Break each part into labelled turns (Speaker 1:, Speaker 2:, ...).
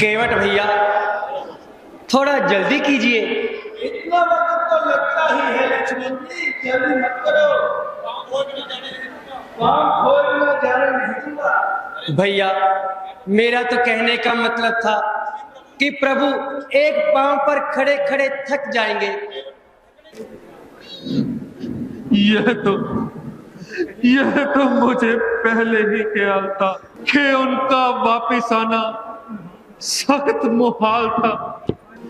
Speaker 1: केवट भैया, थोड़ा जल्दी कीजिए।
Speaker 2: इतना वक्त तो लगता ही है लक्ष्मण जी, जल्दी मत करो। काम खोलना जाने नहीं दूंगा।
Speaker 1: भैया, मेरा तो कहने का मतलब था कि प्रभु एक पांव पर खड़े खड़े थक जाएंगे।
Speaker 3: यह तो मुझे पहले ही ख्याल था कि उनका वापिस आना सख्त मुहाल था।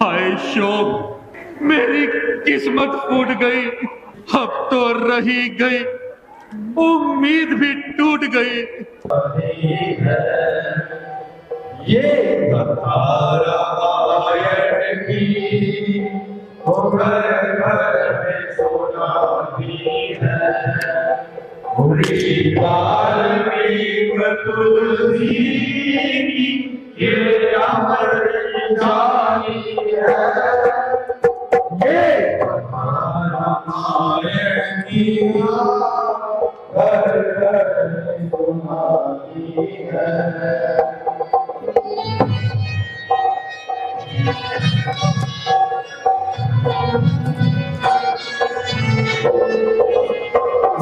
Speaker 3: हाय शोक, मेरी किस्मत फूट गई। अब तो रही गई, उम्मीद भी टूट गई।
Speaker 2: ये रामायण की घर घर में सुनाती है। वाल्मीकि तुलसी की ये अमर कहानी है। ये रामायण की घर घर में सुनाती है।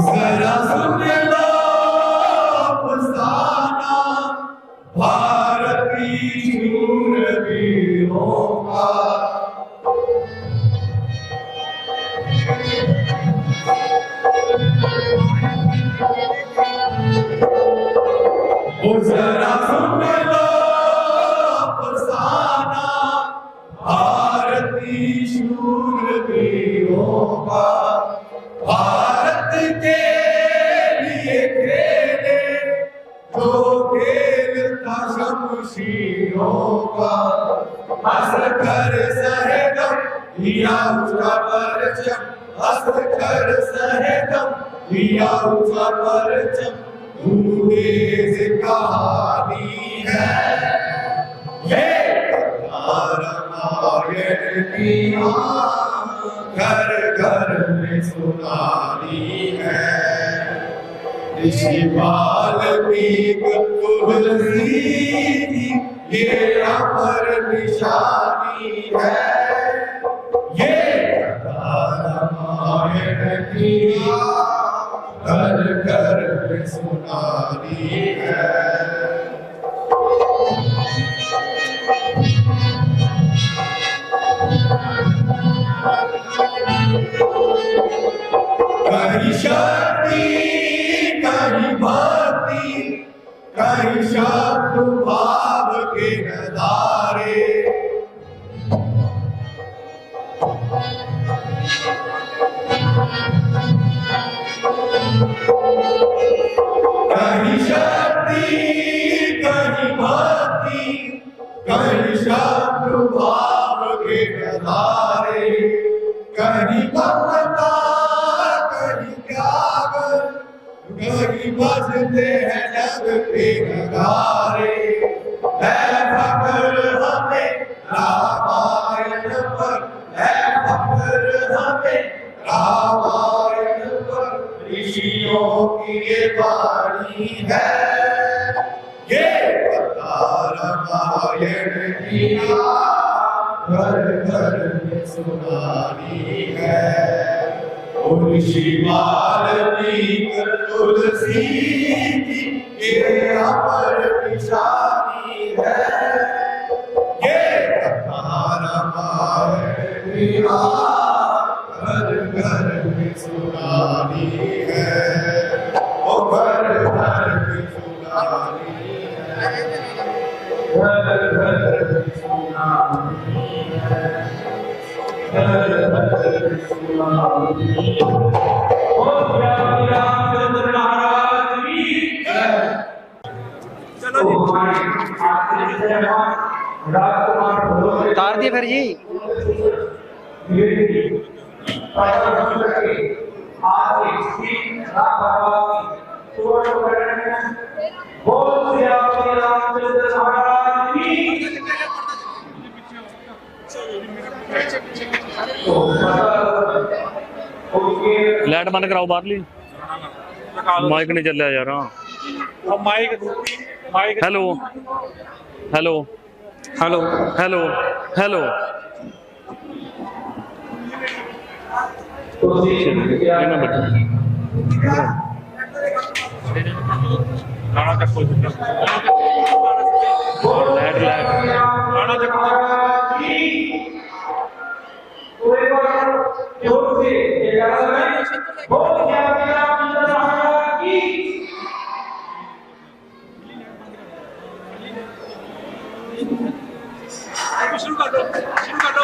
Speaker 2: जरा सुन लो अफसाना भारतीय शूरवीरों का। जरा सुन लो अफसाना भारतीय शूरवीरों का। भारत के लिए खेले जो खेल था शमशीरों का। असगर सहगम दिया ऊंचा परचम, असगर सहगम दिया ऊंचा परचम। दूरेज कहानी है ये रामायण की, घर घर में सुनानी है। ऋषि वाल्मीकि तुलसी की ये अमर निशानी है। ये रामायण की घर घर में सुनानी है। कहीं शक्ति कहीं भक्ति, कहीं शत्रु भाव के नजारे। कहीं शक्ति कहीं भक्ति, कहीं शत्रु भाव के नजारे। कहीं ममता कहीं त्याग, कहीं बजते हैं जग के नगारे। है फक्र हमें रामायण पर, है फक्र हमें रामायण पर। ऋषियों की ये वाणी है, ये रामायण की घर घर में सुनानी है। ऋषि वाल्मीकि तुलसी की ये अमर निशानी है। ये रामायण की घर घर में सुनानी है। ओ घर घर में सुनानी है, घर घर में सुनानी है, घर घर में सुनानी है। ओ रामचंद्र महाराज की जय। चलो
Speaker 1: उतार दिए फिर जी। लाइट बंद कराओ बाहरली, माइक नहीं चल रहा यार।
Speaker 3: Mic
Speaker 1: hello hello
Speaker 3: hello hello hello.
Speaker 2: शुरू कर दो, शुरू कर दो।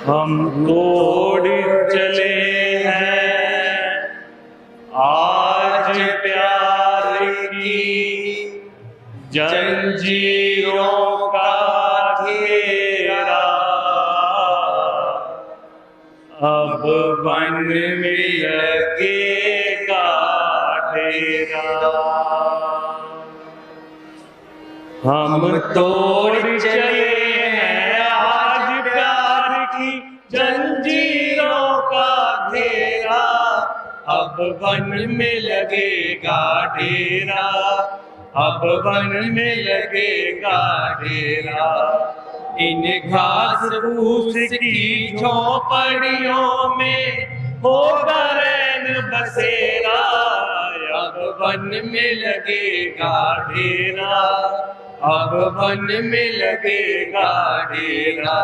Speaker 3: हम तोड़ चले हैं आज प्यार की जंजीरों का घेरा, अब वन में लगेगा डेरा। हम तोड़ चले हैं आज प्यार की जंजीरों का घेरा, अब वन में लगेगा डेरा, अब वन में लगेगा डेरा। इन घास फूस की झोपड़ियों में होगा रैन बसेरा, अब वन में लगेगा डेरा, अब वन में लगेगा डेरा।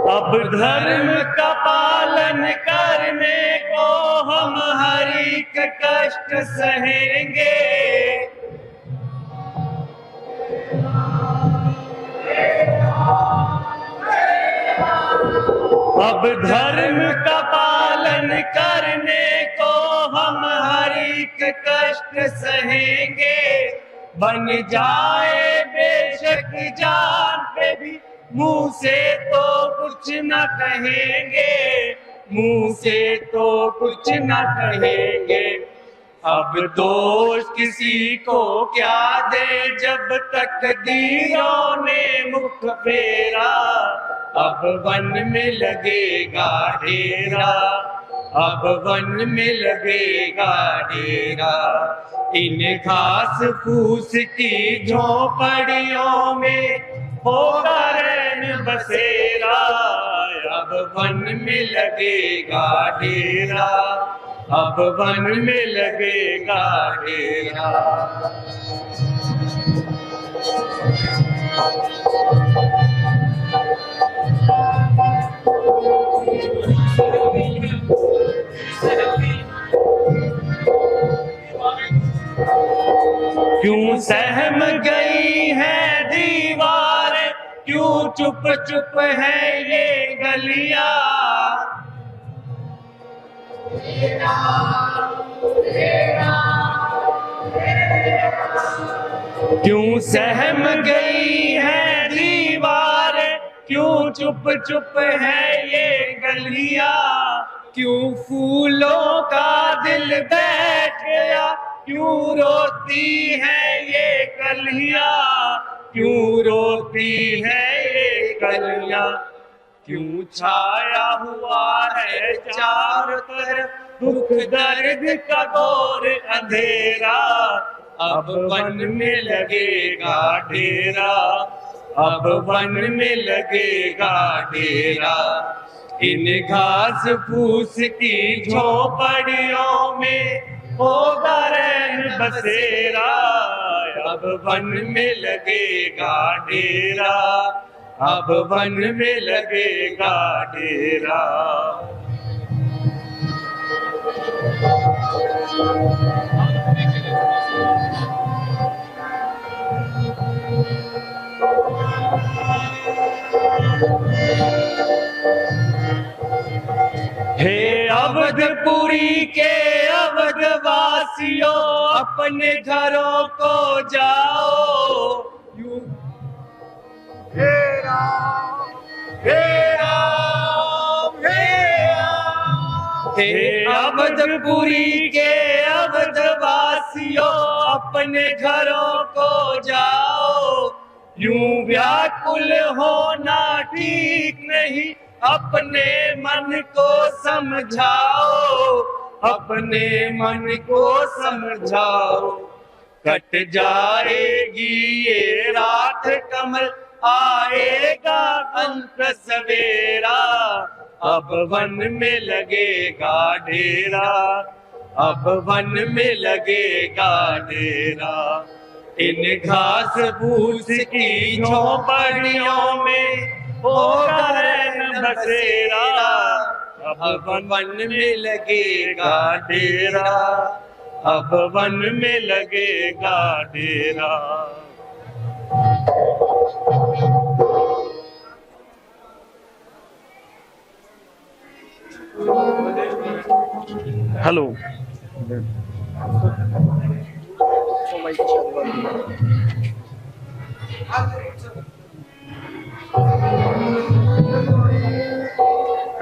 Speaker 3: अब धर्म का पालन करने को हम हर एक कष्ट सहेंगे, अब धर्म का पालन करने को हम हर एक कष्ट सहेंगे। बन जाए बेशक जान पे भी मुंह से तो कुछ न कहेंगे, मुंह से तो कुछ न कहेंगे। अब दोष किसी को क्या दे जब तक तकदीरों ने मुख फेरा, अब वन में लगेगा डेरा, अब वन में लगेगा डेरा। इन घास फूस की झोपड़ियों में होगा रैन बसेरा, अब वन में लगेगा डेरा, अब वन में लगेगा डेरा। क्यों सहम गई है दीवारें, क्यों चुप चुप है ये गलियां, क्यों सहम गई है दीवारें, क्यों चुप चुप है ये गलियां। क्यों फूलों का दिल बैठ गया, क्यों रोती है ये कलियां, क्यों रोती है ये कलियां। क्यों छाया हुआ है चारों तरफ दुख दर्द का घोर अंधेरा, अब वन में लगेगा डेरा, अब वन में लगेगा डेरा। इन घास फूस की झोपड़ियों में होगा रैन बसेरा, अब वन में लगेगा डेरा, अब वन में लगेगा डेरा।
Speaker 1: हे अवधपुरी के अवधवासियों, अपने घरों को जाओ।
Speaker 2: हे राम हे राम हे राम।
Speaker 1: हे अवधपुरी के अवधवासियों, अपने घरों को जाओ। यूं व्याकुल होना ठीक नहीं, अपने मन को समझाओ, अपने मन को समझाओ। कट जाएगी ये रात कमल, आएगा अंत सवेरा। अब वन में लगेगा डेरा, अब वन में लगेगा डेरा। इन घास फूस की झोपड़ियों में होगा रैन बसेरा। अब वन में लगेगा डेरा, अब वन में लगेगा डेरा।
Speaker 3: हेलो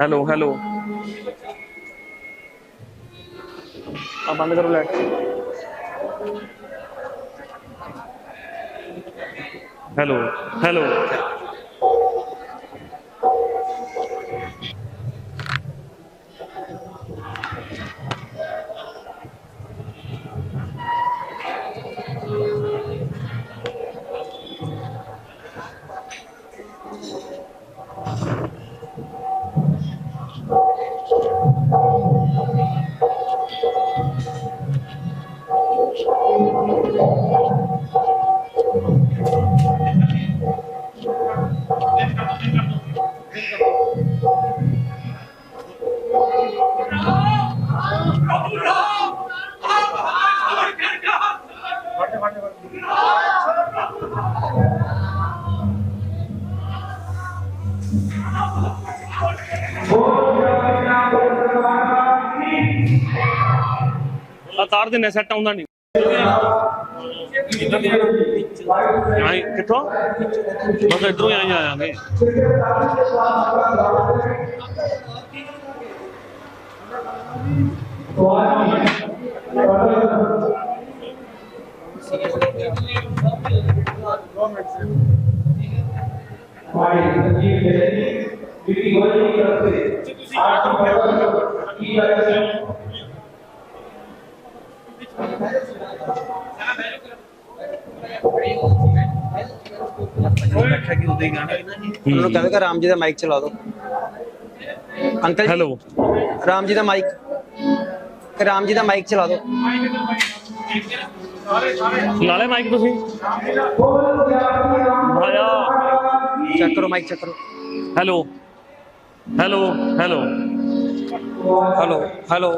Speaker 3: हेलो हेलो अब बंद करो लाइट। हेलो हेलो तार देने सैट आउंदा नहीं कितों बस इधरों ही आएंगे।
Speaker 1: उन्होंने कहा कि राम जी का माइक चला दो अंकल।
Speaker 3: हेलो
Speaker 1: राम जी का माइक, राम जी का माइक चला दो।
Speaker 3: ला ले माइक तुसी भाया
Speaker 1: चेक करो माइक चेक करो।
Speaker 3: Hello hello hello
Speaker 1: hello hello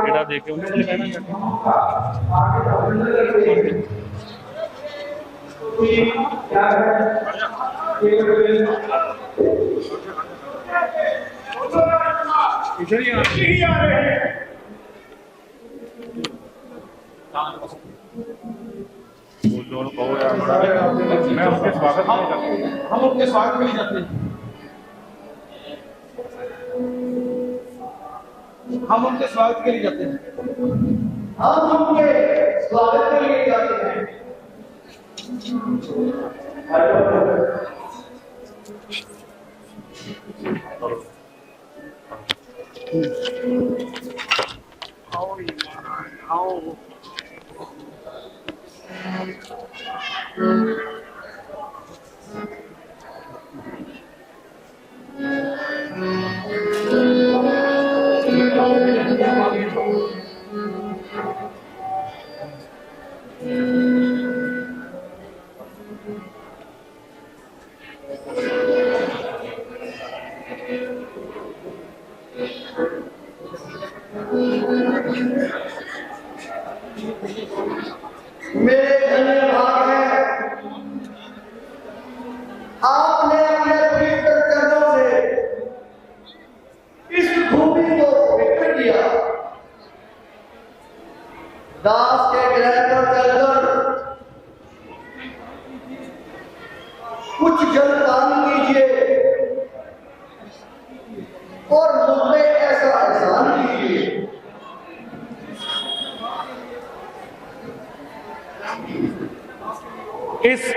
Speaker 3: एड़ा देख के उनको कहना
Speaker 2: मैं उसके स्वागत हम उनके स्वागत में जाते हैं, हम उनके स्वागत के लिए जाते हैं, हम उनके स्वागत के लिए जाते हैं।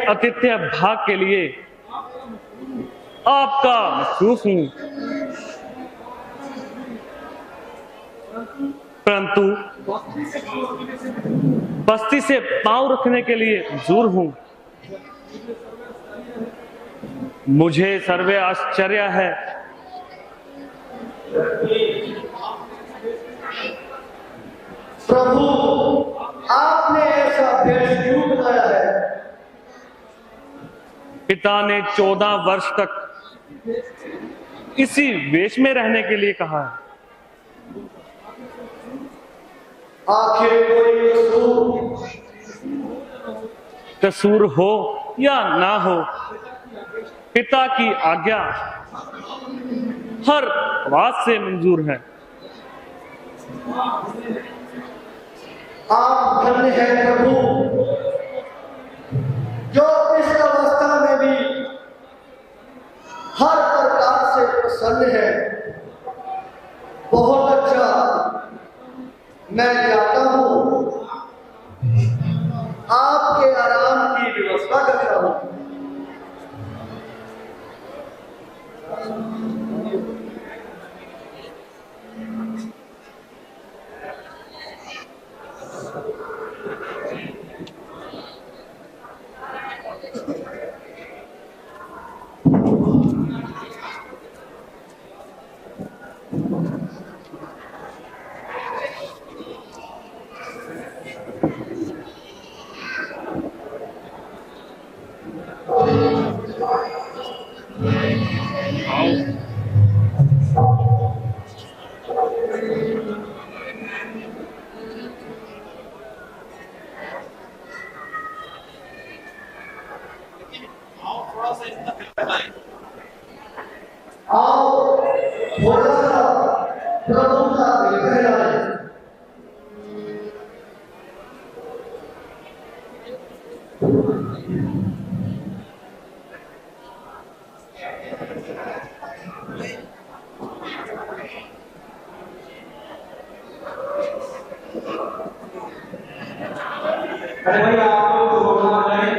Speaker 3: आतिथ्य भाग के लिए आपका महसूस हूं, परंतु बस्ती से पांव रखने के लिए दूर हूं। मुझे सर्वे आश्चर्य है
Speaker 2: प्रभु, आपने ऐसा वेश क्यों बनाया है?
Speaker 3: पिता ने 14 वर्ष तक इसी वेश में रहने के लिए कहा है।
Speaker 2: आखिर कोई
Speaker 3: कसूर हो या ना हो, पिता की आज्ञा हर बात से मंजूर है।
Speaker 2: आप धन्य हैं प्रभु, जो इस अवस्था में भी हर प्रकार से प्रसन्न है। बहुत अच्छा, मैं जाता हूं, आपके आराम की व्यवस्था करता हूं। आओ थोड़ा सा प्रभु का हृदय आए।
Speaker 1: अरे भाई आप लोग तो बोलना नहीं।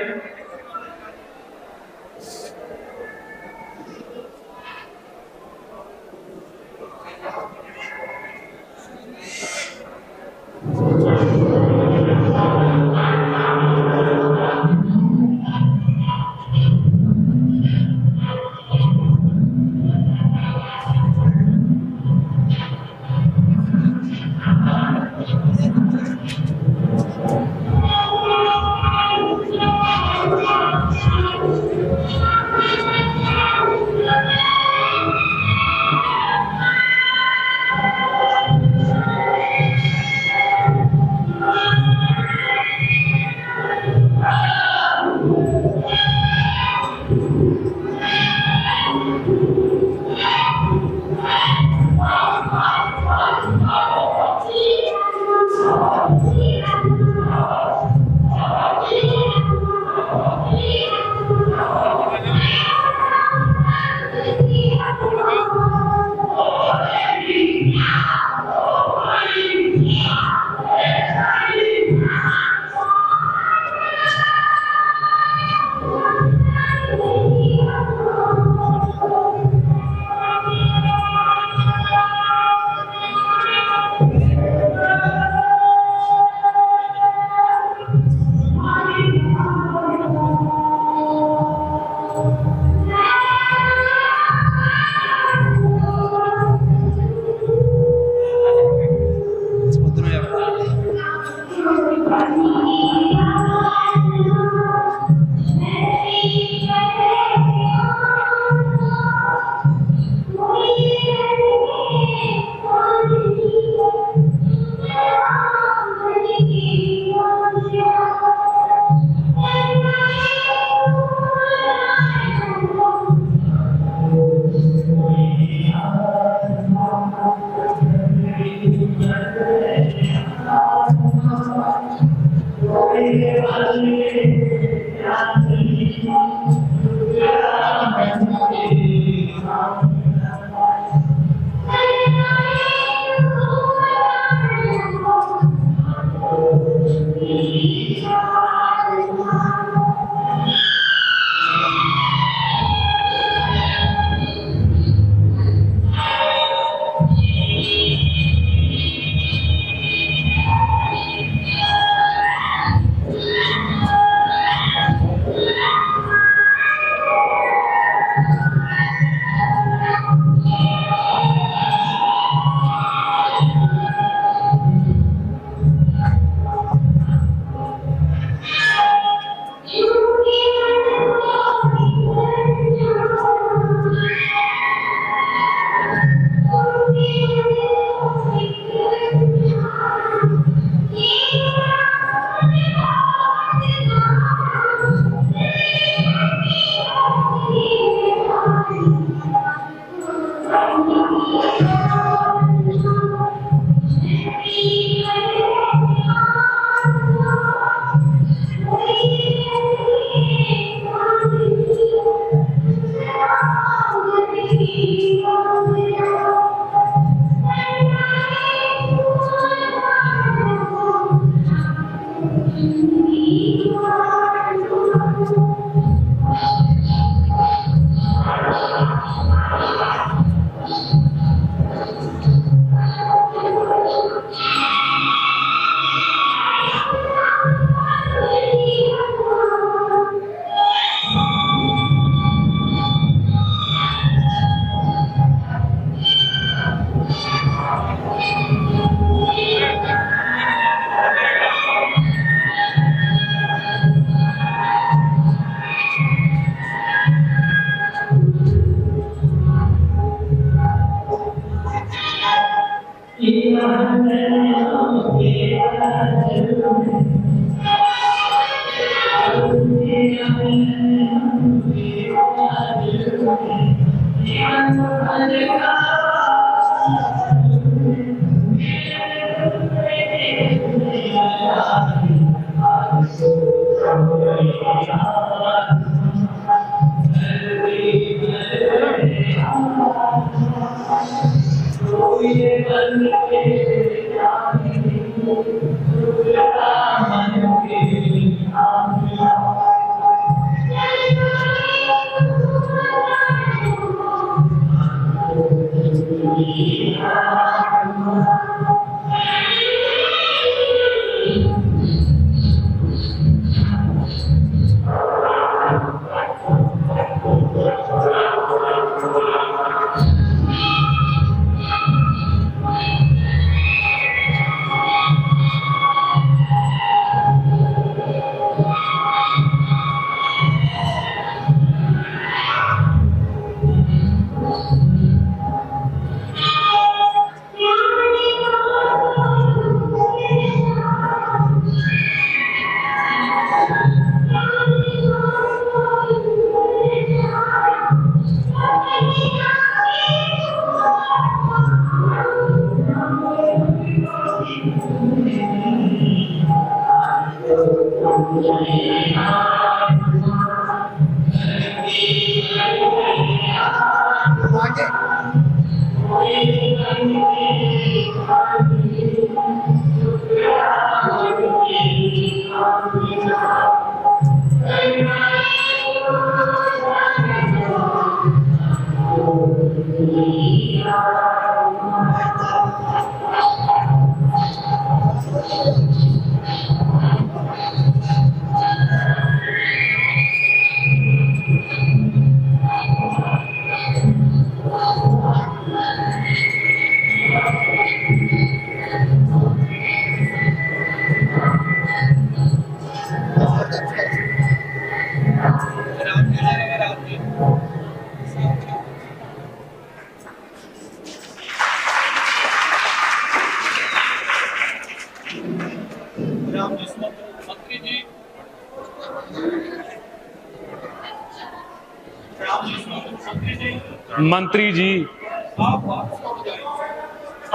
Speaker 3: मंत्री जी,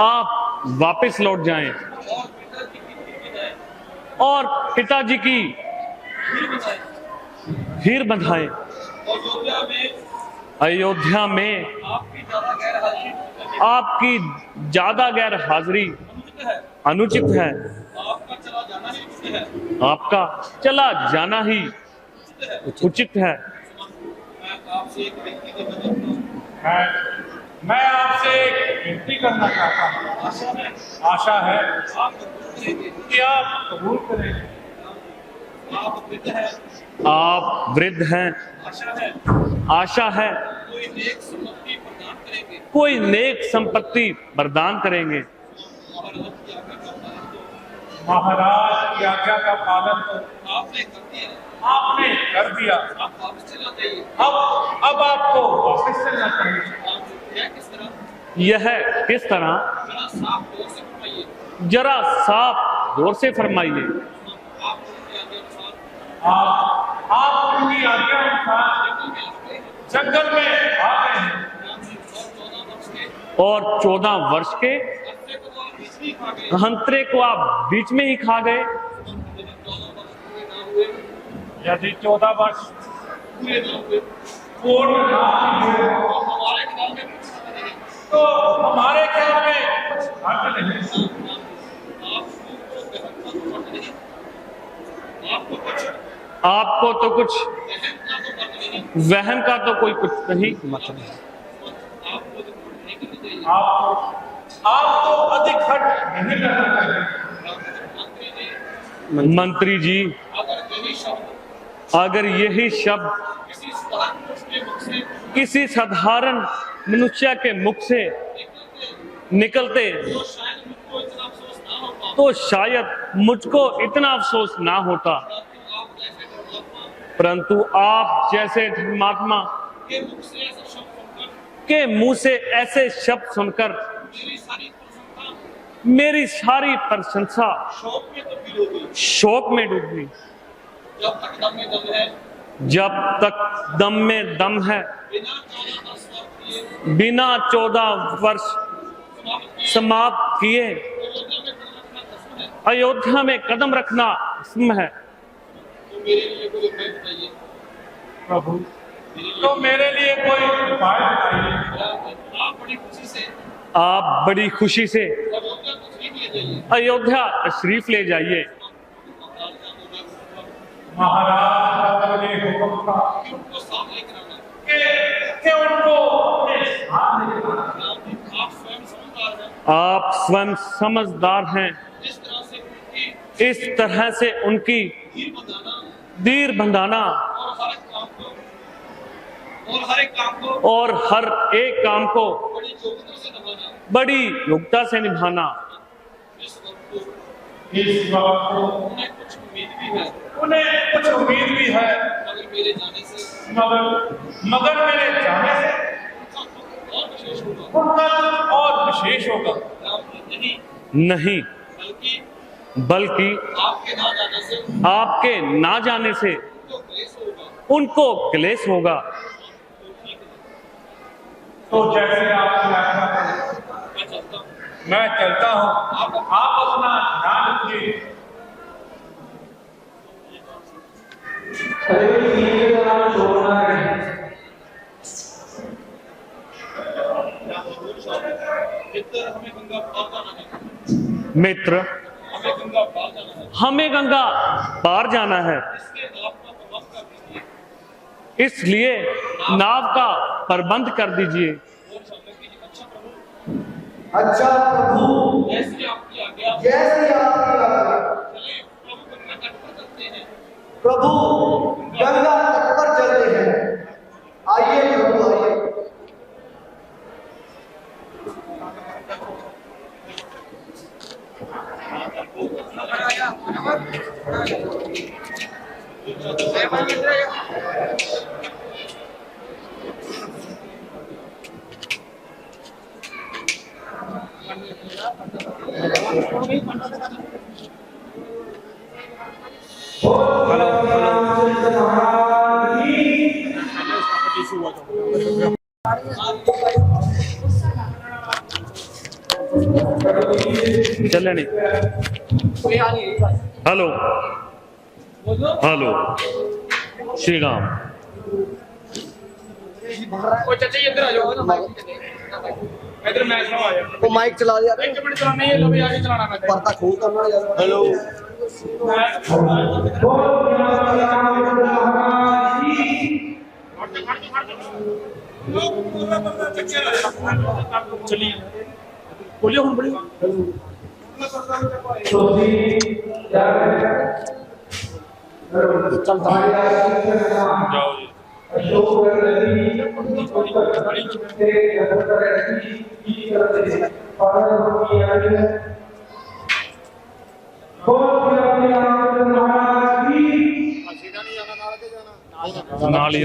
Speaker 3: आप वापस लौट जाएं और पिताजी की भीड़ बंधाएं। अयोध्या में आपकी ज्यादा गैर हाजिरी अनुचित है। आपका चला जाना ही उचित है।
Speaker 4: मैं आपसे एक विनती करना चाहता हूँ। आशा है कि आप कबूल करेंगे।
Speaker 3: आप वृद्ध हैं, आशा है कोई नेक संपत्ति प्रदान करेंगे।
Speaker 4: महाराज की आज्ञा का पालन तो आपने कर दिया। अब आपको वापस चलना चाहिए।
Speaker 3: यह किस तरह? जरा साफ जोर से फरमाइए।
Speaker 4: आप उनकी आज्ञा अनुसार जंगल में आ गए हैं
Speaker 3: और 14 वर्ष के हंतरे को आप बीच में ही खा गए।
Speaker 4: यदि 14 वर्ष पूर्ण ना हुए तो हमारे ख्याल में कुछ हर्ज नहीं।
Speaker 3: आपको तो कुछ वहन का तो कोई कुछ नहीं मतलब।
Speaker 4: आपको अधिक खर्च नहीं करना चाहिए।
Speaker 3: मंत्री जी, अगर यही शब्द किसी साधारण मनुष्य के मुख से निकलते तो शायद मुझको इतना अफसोस ना होता, परंतु आप जैसे धर्मात्मा के मुंह से ऐसे शब्द सुनकर मेरी सारी प्रशंसा शोक में डूब गई।
Speaker 5: जब तक दम में दम है,
Speaker 3: जब तक दम में दम है, बिना 14 वर्ष समाप्त किए अयोध्या में कदम रखना इसम है।
Speaker 4: प्रभु, तो मेरे लिए कोई उपाय बताइए।
Speaker 3: आप बड़ी खुशी से अयोध्या तशरीफ ले जाइए।
Speaker 4: महाराज ने हुक्म था कि उनको
Speaker 3: आप स्वयं समझदार हैं। इस तरह से उनकी धीर बंधाना और हर एक काम को बड़ी योग्यता से निभाना।
Speaker 4: इस वक्त उन्हें कुछ उम्मीद भी है, मगर मेरे जाने से उनका कुछ और विशेष होगा।
Speaker 3: नहीं, बल्कि आपके ना जाने से उनको क्लेश होगा।
Speaker 4: तो जैसे आपकी आज्ञा करें, मैं चलता हूँ। आप अपना ध्यान रखिए।
Speaker 3: मित्र, हमें गंगा पार जाना है, इसलिए नाव का प्रबंध कर दीजिए।
Speaker 2: अच्छा प्रभु, जैसे आपकी आज्ञा। प्रभु, गंगा तट पर चलते हैं। आइए प्रभु, आइए।
Speaker 3: चले नहीं। Hello hello, Shri Ram.
Speaker 5: चाचा इधर आ जाओ ना, इधर मैच में आ जाओ।
Speaker 2: वो माइक चला दिया।
Speaker 5: एक मिनट चलाना है, लो भी आगे चलाना मैं।
Speaker 2: पर्दा खोल करना यार। हेलो।
Speaker 5: चलिए बोलिए हम बड़ी
Speaker 4: जाओ जी।
Speaker 3: नाल ही।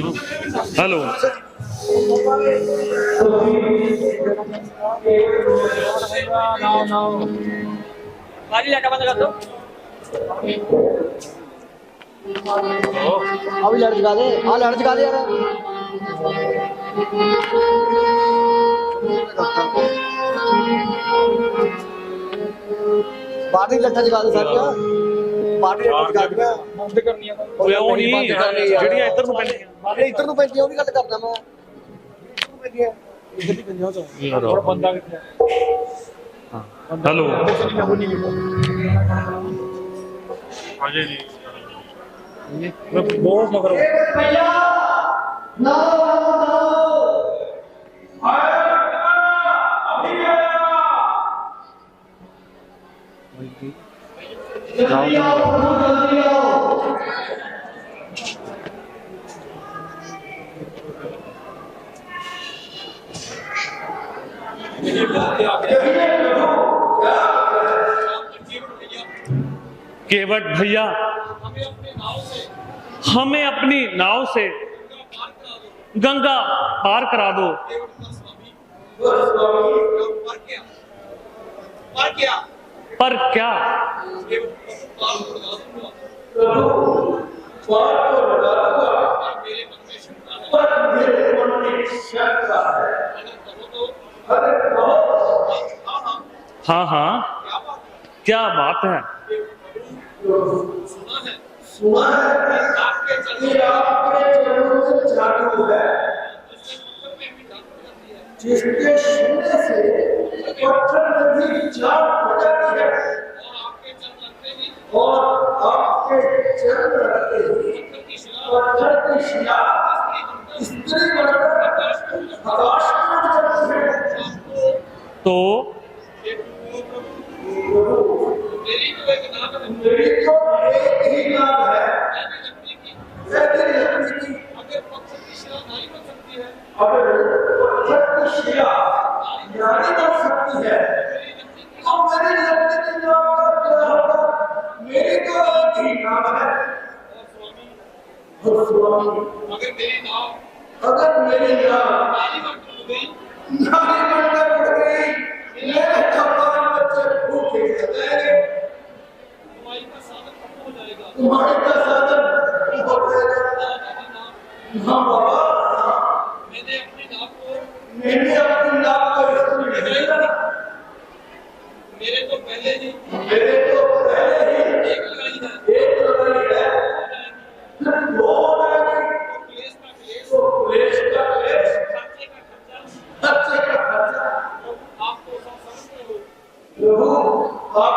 Speaker 3: हेलो
Speaker 5: गाड़ी लाइट बंद कर दो।
Speaker 2: अभी लड़ जगा दे। हाँ लड़ जगा दे यार। बाटी लट्ठा जगा दे सारी। बाटी लट्ठा जगा दिया।
Speaker 5: बंद करनी है
Speaker 3: ਉਹ ਨਹੀਂ ਜਿਹੜੀਆਂ ਇੱਧਰ ਨੂੰ ਪੈਂਦੀਆਂ।
Speaker 2: बाटे इधर ਨੂੰ ਪੈਂਦੀਆਂ ਉਹ ਵੀ ਗੱਲ ਕਰਦਾ ਮੈਂ। इधर भी पैंਦੀਆਂ तो।
Speaker 5: और बंदा कितना
Speaker 3: हेलो
Speaker 4: अजय जी,
Speaker 5: बहुत मगर
Speaker 2: भैया ना जल्दी आओ जल्दी आओ।
Speaker 3: केवट भैया, हमें अपनी नाव से गंगा पार करा दो। पर क्या?
Speaker 2: पार तो लगा दूंगा,
Speaker 5: मेरे मन में शंका है,
Speaker 2: पर मेरे मन में शंका है।
Speaker 5: अगर कहो तो
Speaker 2: अरे कहो,
Speaker 5: हाँ हाँ
Speaker 3: हाँ हाँ,
Speaker 5: क्या बात है?
Speaker 3: क्या बात है?
Speaker 5: सुना है
Speaker 2: सुना है
Speaker 5: आपके
Speaker 2: कि
Speaker 5: चरणों
Speaker 2: आपके चरणों में जादू है,
Speaker 5: जिसके मंत्र में भी जादू रहती है
Speaker 2: जिसके छूने से पत्थर में भी जान हो जाती है,
Speaker 5: और आपके चरण लगते ही
Speaker 2: और आपके चरण रखते ही
Speaker 5: पत्थर की शिला
Speaker 2: पत्थर की शिला स्त्री बनकर आकाश में उड़ जाती है।
Speaker 3: तो
Speaker 5: मेरी तो एक नाम है,
Speaker 2: मेरी तो एक ही नाम है,
Speaker 5: मेरी लक्ष्मी की।
Speaker 2: मेरी लक्ष्मी की।
Speaker 5: अगर पत्थर की शिला नहीं बन सकती है,
Speaker 2: अगर पत्थर की शिला नारी बन सकती है, तो मेरी लक्ष्मी के नाम का क्या होगा? मेरी तो एक ही नाम है। और स्वामी,
Speaker 5: अगर मेरी नाम
Speaker 2: अगर मेरी नाम
Speaker 5: नारी बनकर उड़ गई,
Speaker 2: नारी बनकर उड़ गई, मेरे कपाल बच्चे भूखे रह जाएंगे,
Speaker 5: कमाई का साधन खत्म हो जाएगा।
Speaker 2: तुम्हारे का साधन हो जाएगा। हाँ बाबा, हाँ,
Speaker 5: मैंने अपने नाम को,
Speaker 2: मैंने अपनी नाम को इसमें भेजा।
Speaker 5: मेरे तो पहले ही
Speaker 2: मेरे तो पहले ही
Speaker 5: एक लगाई है,
Speaker 2: एक लड़ाई है, फिर दो लड़ाई,
Speaker 5: क्लेश का क्लेश,
Speaker 2: तो क्लेश का क्लेश,
Speaker 5: खर्चे का खर्चा।
Speaker 2: खर्चे का खर्चा।
Speaker 5: आप तो सब समझते हो,
Speaker 2: प्रभु, आप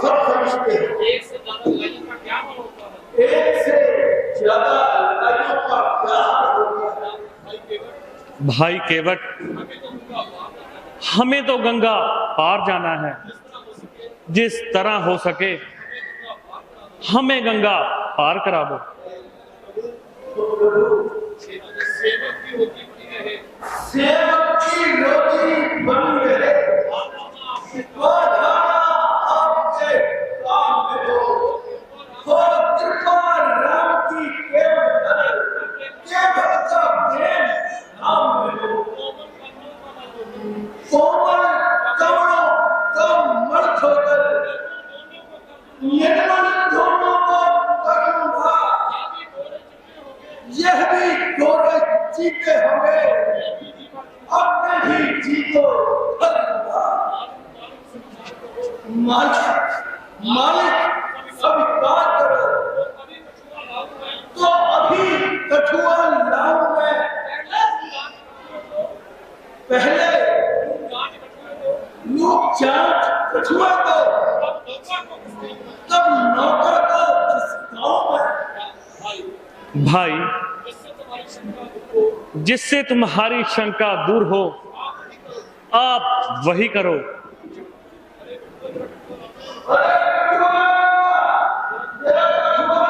Speaker 2: सब समझते हैं।
Speaker 5: एक से ज्यादा लड़ाइयों का क्या मन होता है?
Speaker 2: एक से ज्यादा लड़ाइयों का क्या हाल होता है?
Speaker 5: भाई केवल
Speaker 3: भाई केवट,
Speaker 5: हमें तो गंगा पार
Speaker 3: हमें तो गंगा पार
Speaker 5: जाना है।
Speaker 3: जाना है,
Speaker 5: जिस तरह हो सके
Speaker 3: जिस तरह हो सके हमें गंगा पार करा दो।
Speaker 2: तो प्रभु,
Speaker 5: सेवक की होती बनी रहे।
Speaker 2: सेवक की रोटी बनी रहे, वो खाना आपके काम में हो, वो कृपा राम की केवल करे, केवल का प्रेम नाम में हो, कोमल कमलों का मर्द होकर निर्मल धोनों को करूंगा, यह भी गोरे जीते होंगे, अपने भी जीतो करूंगा। मालिक, मालिक स्वीकार करो, तो अभी कठुआ लाऊं मैं, पहले लोग जांच कठुआ को, तब नौकर को खिसकाऊं मैं।
Speaker 3: भाई, जिससे तुम्हारी शंका दूर हो, आप वही करो।
Speaker 2: अरे कठुआ, मेरा कठुआ,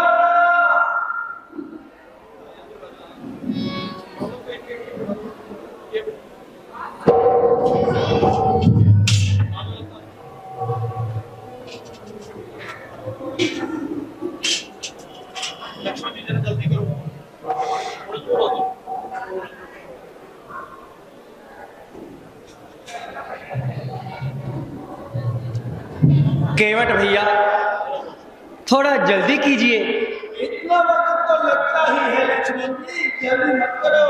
Speaker 5: लक्ष्मण जी जरा जल्दी करो, थोड़ा थोड़ा दो।
Speaker 1: केवट भैया, थोड़ा जल्दी कीजिए।
Speaker 2: इतना वक्त तो लगता ही है लक्ष्मण जी, जल्दी मत करो,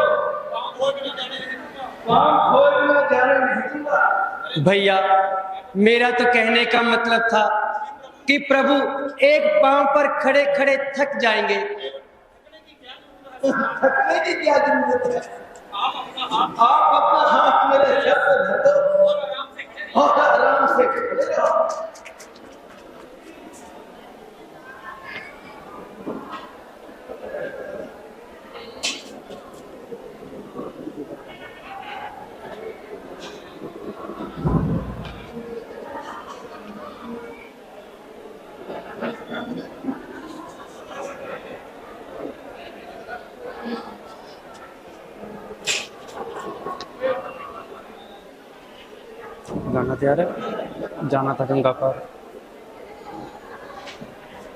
Speaker 5: काम खोल के ना जाने नहीं दूंगा।
Speaker 2: काम खोल में जाने नहीं दूंगा।
Speaker 1: भैया, मेरा तो कहने का मतलब था कि प्रभु एक पांव पर खड़े खड़े थक जाएंगे।
Speaker 2: थकने की क्या जरूरत है?
Speaker 5: आप अपना हाथ
Speaker 2: आप अपना हाथ मेरे सर पे धर दो
Speaker 5: और आराम से खड़े
Speaker 2: और आराम से खड़े रहो।
Speaker 1: गाना तैयार है, जाना था गंगा पार।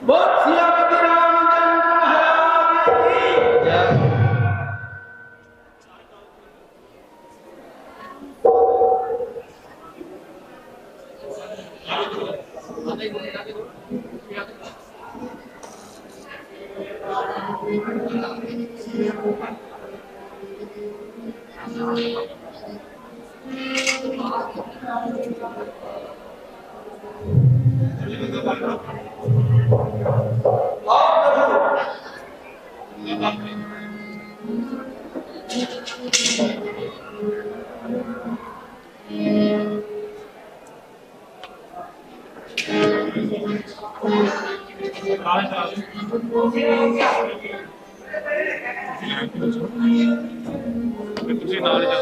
Speaker 2: बोल सियापति रामचंद्र महाराज की जय।
Speaker 5: आगे दो, आगे दो।
Speaker 4: ਤੁਸੀਂ ਨਾਲ ਜਾਓ।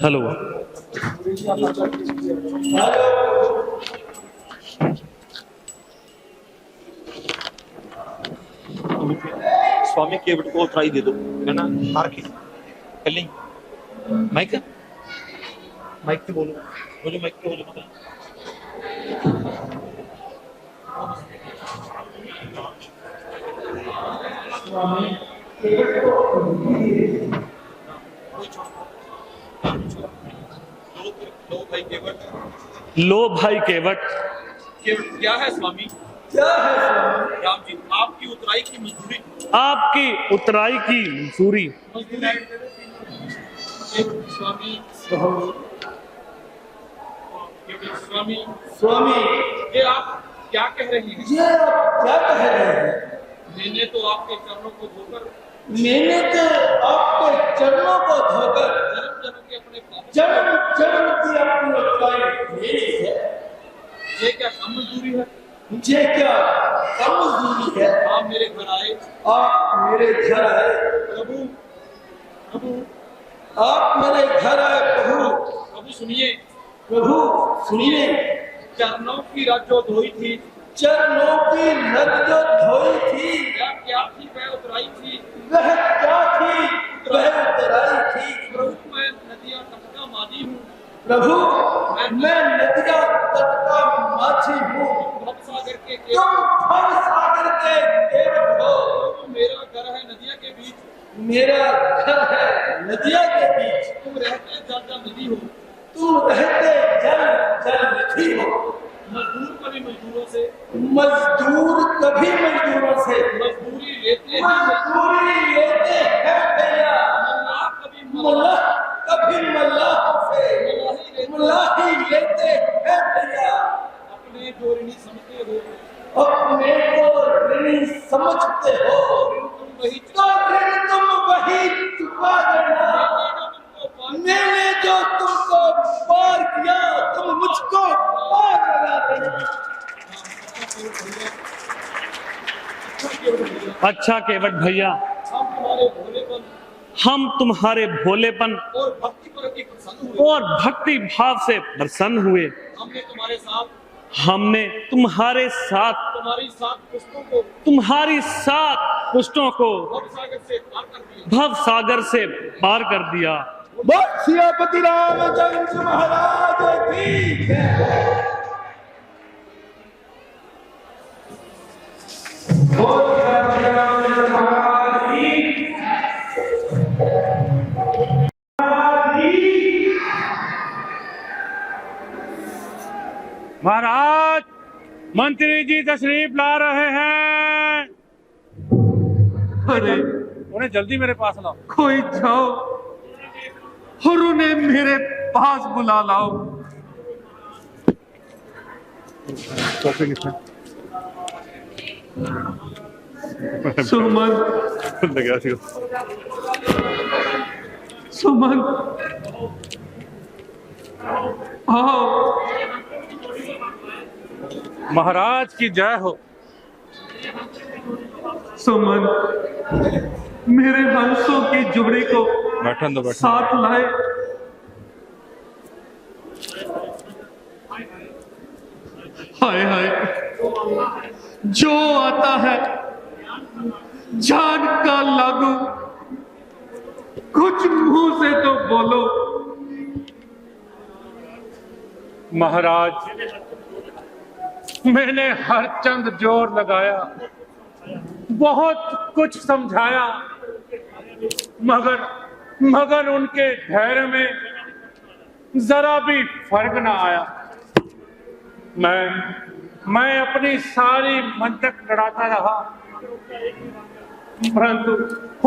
Speaker 3: हेलो
Speaker 6: स्वामी केवट को उतराई दे दो है ना हार के पहले ही माइक माइक पे बोलो वो जो माइक पे हो जाता
Speaker 3: लो भाई केवट
Speaker 6: क्या है स्वामी
Speaker 2: क्या है स्वामी?
Speaker 6: राम जी आपकी उतराई की मजदूरी
Speaker 3: आपकी उतराई की मंजूरी
Speaker 6: स्वामी स्वामी
Speaker 2: स्वामी
Speaker 6: ये आप क्या कह रहे हैं
Speaker 2: ये आप क्या कह रहे हैं?
Speaker 6: मैंने तो आपके चरणों को धोकर
Speaker 2: मैंने तो आपके चरणों को धोकर
Speaker 6: जन्म जन्म के अपने पाप
Speaker 2: जन्म जन्म की अपनी उतराई मेरी है।
Speaker 6: ये क्या कम मजदूरी है
Speaker 2: मुझे क्या कम मजदूरी है?
Speaker 6: आप मेरे घर आए
Speaker 2: आप मेरे घर आए
Speaker 6: प्रभु प्रभु
Speaker 2: आप मेरे घर आए प्रभु।
Speaker 6: प्रभु सुनिए
Speaker 2: प्रभु सुनिए
Speaker 6: चरणों की रज जो धोई थी
Speaker 2: चरणों की रज जो धोई थी
Speaker 6: या क्या थी वह उतराई थी
Speaker 2: वह क्या थी वह उतराई थी।
Speaker 6: प्रभु मैं नदिया तट का मादी हूँ
Speaker 2: प्रभु मैं नदिया तट का माझी हूँ
Speaker 6: भव सागर के
Speaker 2: तुम भव सागर के केवट हो।
Speaker 6: मेरा घर है नदिया के बीच
Speaker 2: मेरा घर है नदिया के बीच,
Speaker 5: तुम रहते जल नदी हो,
Speaker 2: तुम रहते जल जल निधि हो।
Speaker 5: मजदूर कभी मजदूरों से,
Speaker 2: मजदूर कभी मजदूरों से
Speaker 5: मजदूरी लेते हैं,
Speaker 2: मजदूरी लेते हैं भैया।
Speaker 5: मल्लाह कभी
Speaker 2: मल्लाह कभी मल्लाह से मल्लाही लेते हैं भैया।
Speaker 5: अपने जो ऋणी समझते हो,
Speaker 2: अपने को ऋणी समझते हो
Speaker 5: तुम वही
Speaker 2: तो ऋण तुम वही चुका देना। मैंने जो तुमको पार किया तुम मुझको पार लगा देना।
Speaker 3: अच्छा केवट भैया,
Speaker 5: हम तुम्हारे
Speaker 3: हम तुम्हारे
Speaker 5: भोलेपन
Speaker 3: भोलेपन
Speaker 5: और भक्ति पर अति प्रसन्न हुए।
Speaker 3: और भक्ति भाव से प्रसन्न हुए।
Speaker 5: हमने तुम्हारे साथ
Speaker 3: हमने तुम्हारे साथ
Speaker 5: तुम्हारी 7 पुस्तकों को
Speaker 3: तुम्हारी 7 पुष्टों को
Speaker 5: भवसागर से पार कर दिया।
Speaker 3: भव सागर से पार कर दिया।
Speaker 2: सियापति रामचंद्र महाराज की जय। बोल रामचंद्र महाराज की
Speaker 4: महाराज, मंत्री जी तशरीफ ला रहे हैं।
Speaker 3: अरे
Speaker 4: उन्हें जल्दी मेरे पास लाओ।
Speaker 3: कोई जाओ और उन्हें मेरे पास बुला लाओ। सुमन, सुमन आओ।
Speaker 4: महाराज की जय हो।
Speaker 3: सुमन, मेरे हंसों की जोड़ी को
Speaker 4: बैठन दो,
Speaker 3: साथ लाए। हाय हाय, जो आता है जान का लागू, कुछ मुंह से तो बोलो।
Speaker 4: महाराज, मैंने हर चंद जोर लगाया, बहुत कुछ समझाया, मगर उनके धैर्य में जरा भी फर्क ना आया। मैं अपनी सारी मंतक लड़ाता रहा, परंतु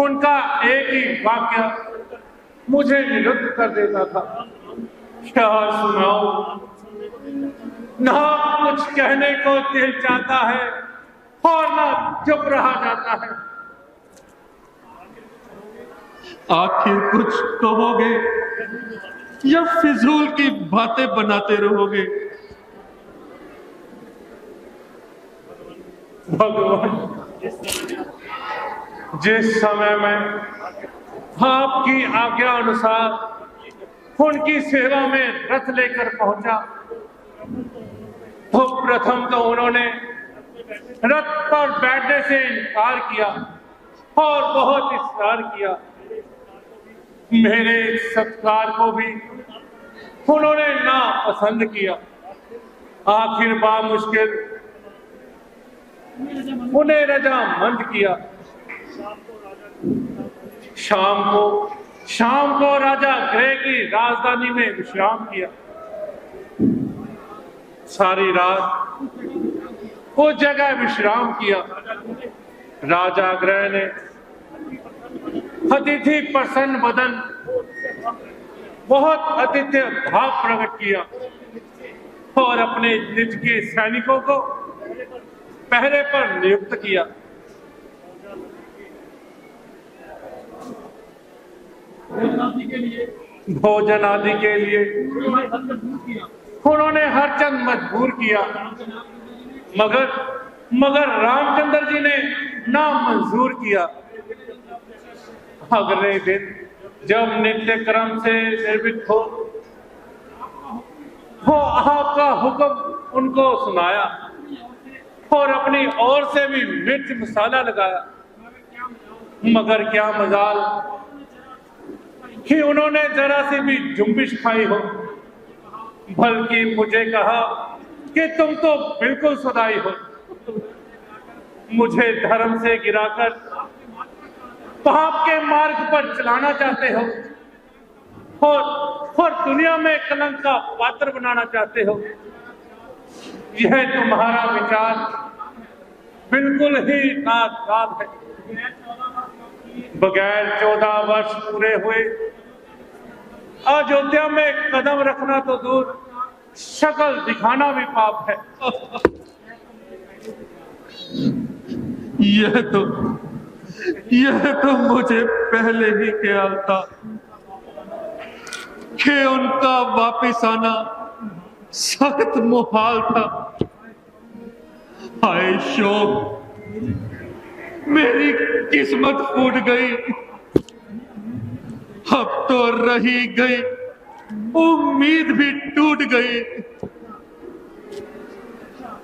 Speaker 4: उनका एक ही वाक्य मुझे निरुद्ध कर देता था। क्या सुनाऊं, ना कुछ कहने को दिल चाहता है और ना चुप रहा जाता है।
Speaker 3: आखिर कुछ कहोगे या फिजूल की बातें बनाते रहोगे?
Speaker 4: भगवान, जिस समय में आपकी आज्ञा अनुसार उनकी सेवा में रथ लेकर पहुंचा, तो प्रथम तो उन्होंने रथ पर बैठने से इनकार किया और बहुत इस्रार किया। मेरे सत्कार को भी उन्होंने ना पसंद किया। आखिर बामुश्किल उन्हें रजामंद किया। शाम को राजा ग्रह की राजधानी में विश्राम किया। सारी रात उस जगह विश्राम किया। राजा ग्रह ने अतिथि प्रसन्न बदन, बहुत आतिथ्य भाव प्रकट किया और अपने निज के सैनिकों को पहरे पर नियुक्त किया। भोजन आदि के लिए उन्होंने हर चंद मजबूर किया, मगर रामचंद्र जी ने ना मंजूर किया। अगले दिन जब नित्य क्रम से निर्मित हो आपका हुक्म उनको सुनाया और अपनी ओर से भी मिर्च मसाला लगाया, मगर क्या मजाल कि उन्होंने जरा सी भी जुम्बिश खाई हो, बल्कि मुझे कहा कि तुम तो बिल्कुल सदाई हो। मुझे धर्म से गिराकर पाप के मार्ग पर चलाना चाहते हो और दुनिया में कलंक का पात्र बनाना चाहते हो, यह तुम्हारा विचार बिल्कुल ही नादान है। बगैर 14 वर्ष पूरे हुए अयोध्या में कदम रखना तो दूर, शक्ल दिखाना भी पाप है।
Speaker 3: यह तो मुझे पहले ही ख्याल था कि उनका वापिस आना सख्त मुहाल था। हाय शोक, मेरी किस्मत फूट गई, अब तो रही गई उम्मीद भी टूट गई।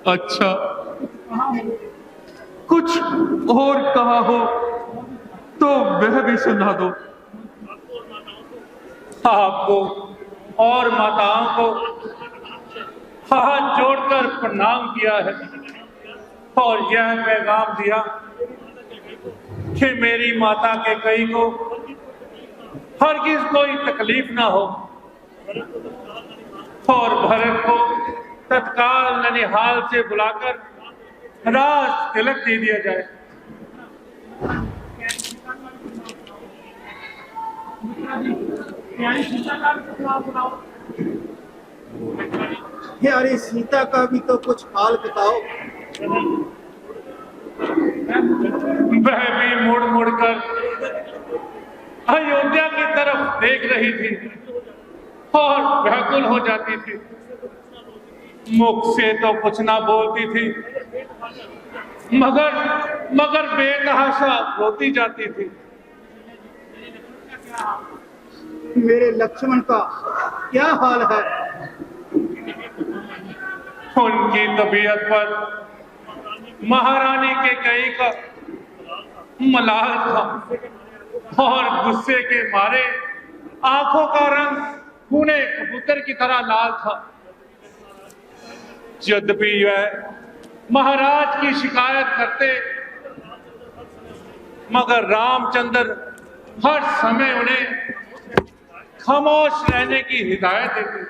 Speaker 3: अच्छा, कुछ और कहा हो तो वह भी सुना दो।
Speaker 4: आपको और माताओं को हाथ जोड़कर प्रणाम किया है और यह पैगाम दिया कि मेरी माता के कई को हरगिज कोई तकलीफ ना हो और भरत को तत्काल ननिहाल से बुलाकर राज तिलक दे दिया जाए।
Speaker 7: यारी सीता का भी तो कुछ हाल बताओ।
Speaker 4: वह भी मुड़ मुड़ कर अयोध्या की तरफ देख रही थी और व्याकुल हो जाती थी। मुख से तो कुछ ना बोलती थी, मगर बेतहाशा रोती जाती थी।
Speaker 7: मेरे लक्ष्मण का क्या हाल है?
Speaker 4: उनकी तबीयत पर महारानी के कई का मलाल था और गुस्से के मारे आंखों का रंग खूने कबूतर की तरह लाल था। यद्यपि वह महाराज की शिकायत करते, मगर रामचंद्र हर समय उन्हें खामोश रहने की हिदायत देते।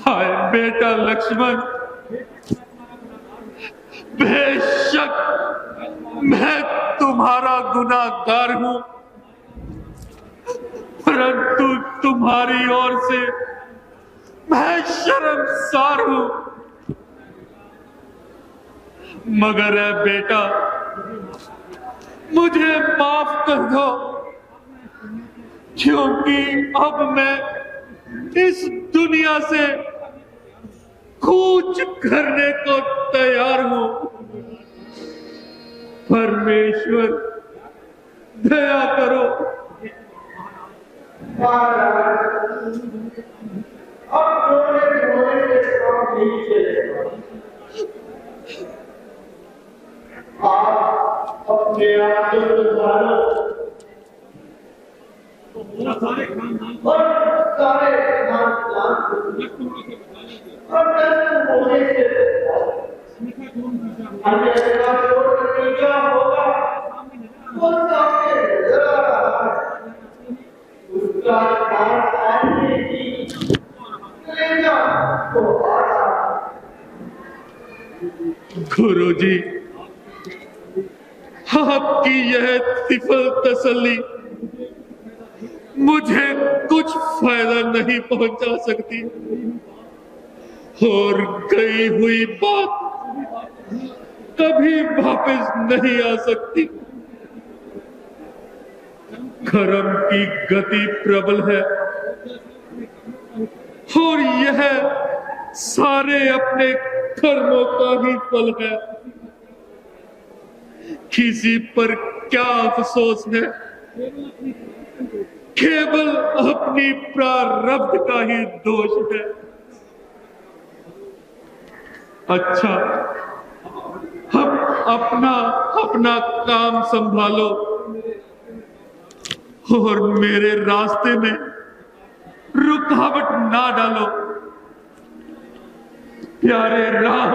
Speaker 3: हाय बेटा लक्ष्मण, बेशक मैं तुम्हारा गुनाहगार हूं, परंतु तुम्हारी ओर से मैं शर्मसार हूं। मगर है बेटा, मुझे माफ कर दो, क्योंकि अब मैं इस दुनिया से कूच करने को तैयार हूं। परमेश्वर दया करो।
Speaker 2: अब रोने से काम नहीं चलेगा। आप अपने आप को सुधारो और सारे खानदान और दस्त होने से अन्यथा जो नतीजा होगा वो सामने नजर आ रहा है। उसका कारण आने की लेना तो आ रहा है।
Speaker 3: गुरुजी, आपकी यह तिफल तसल्ली मुझे कुछ फायदा नहीं पहुंचा सकती और गई हुई बात कभी वापस नहीं आ सकती। कर्म की गति प्रबल है और यह सारे अपने कर्मों का ही फल है। किसी पर क्या अफसोस है, केवल अपनी प्रारब्ध का ही दोष है। अच्छा, अब अपना काम संभालो और मेरे रास्ते में रुकावट ना डालो। प्यारे राम,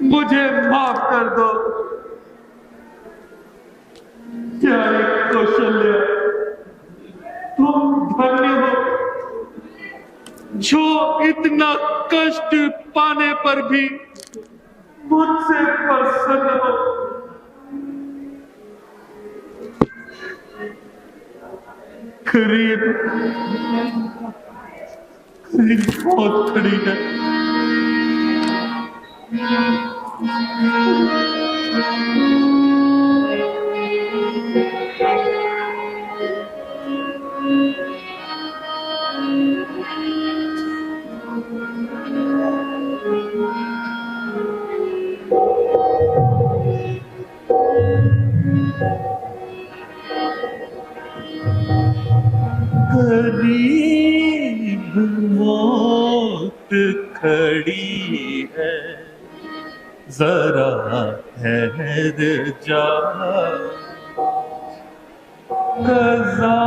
Speaker 3: मुझे माफ कर दो। कौशल्या, तुम धन्य हो जो इतना कष्ट पाने पर भी मुझसे प्रसन्न हो। करीब बहुत खड़ी है। करीब मौत खड़ी है, जरा ठहर जा, कज़ा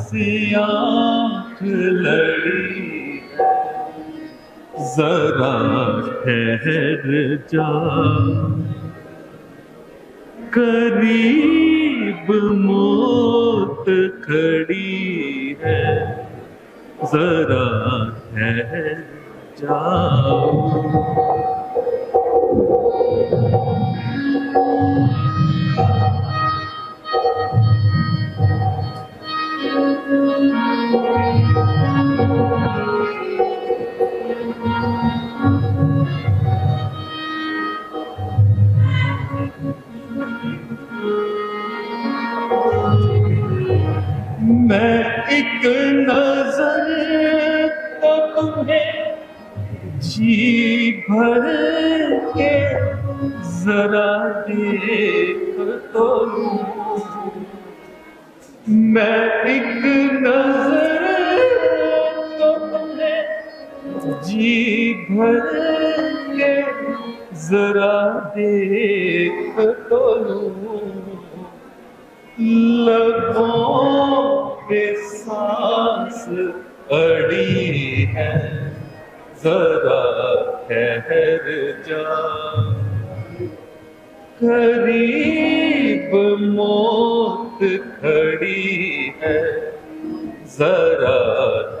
Speaker 3: से आँख लड़ी है, जरा ठहर जा। करीब मौत खड़ी है, जरा ठहर जाओ। मैं एक नजर तो तुम्हें जी भर के जरा देख तो लूं। मैं एक नजर तो तुम्हें जी भर के जरा देख तो लूं। लबों पे सांस अड़ी है, जरा ठहर जा। करीब मौत खड़ी है, जरा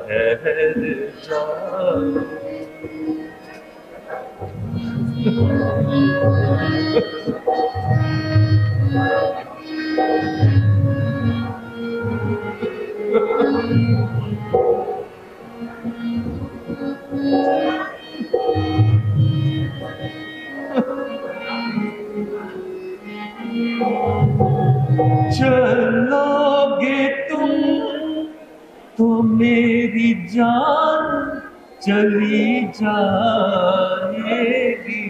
Speaker 3: ठहर जा। चलोगे तुम तो मेरी जान चली जाएगी।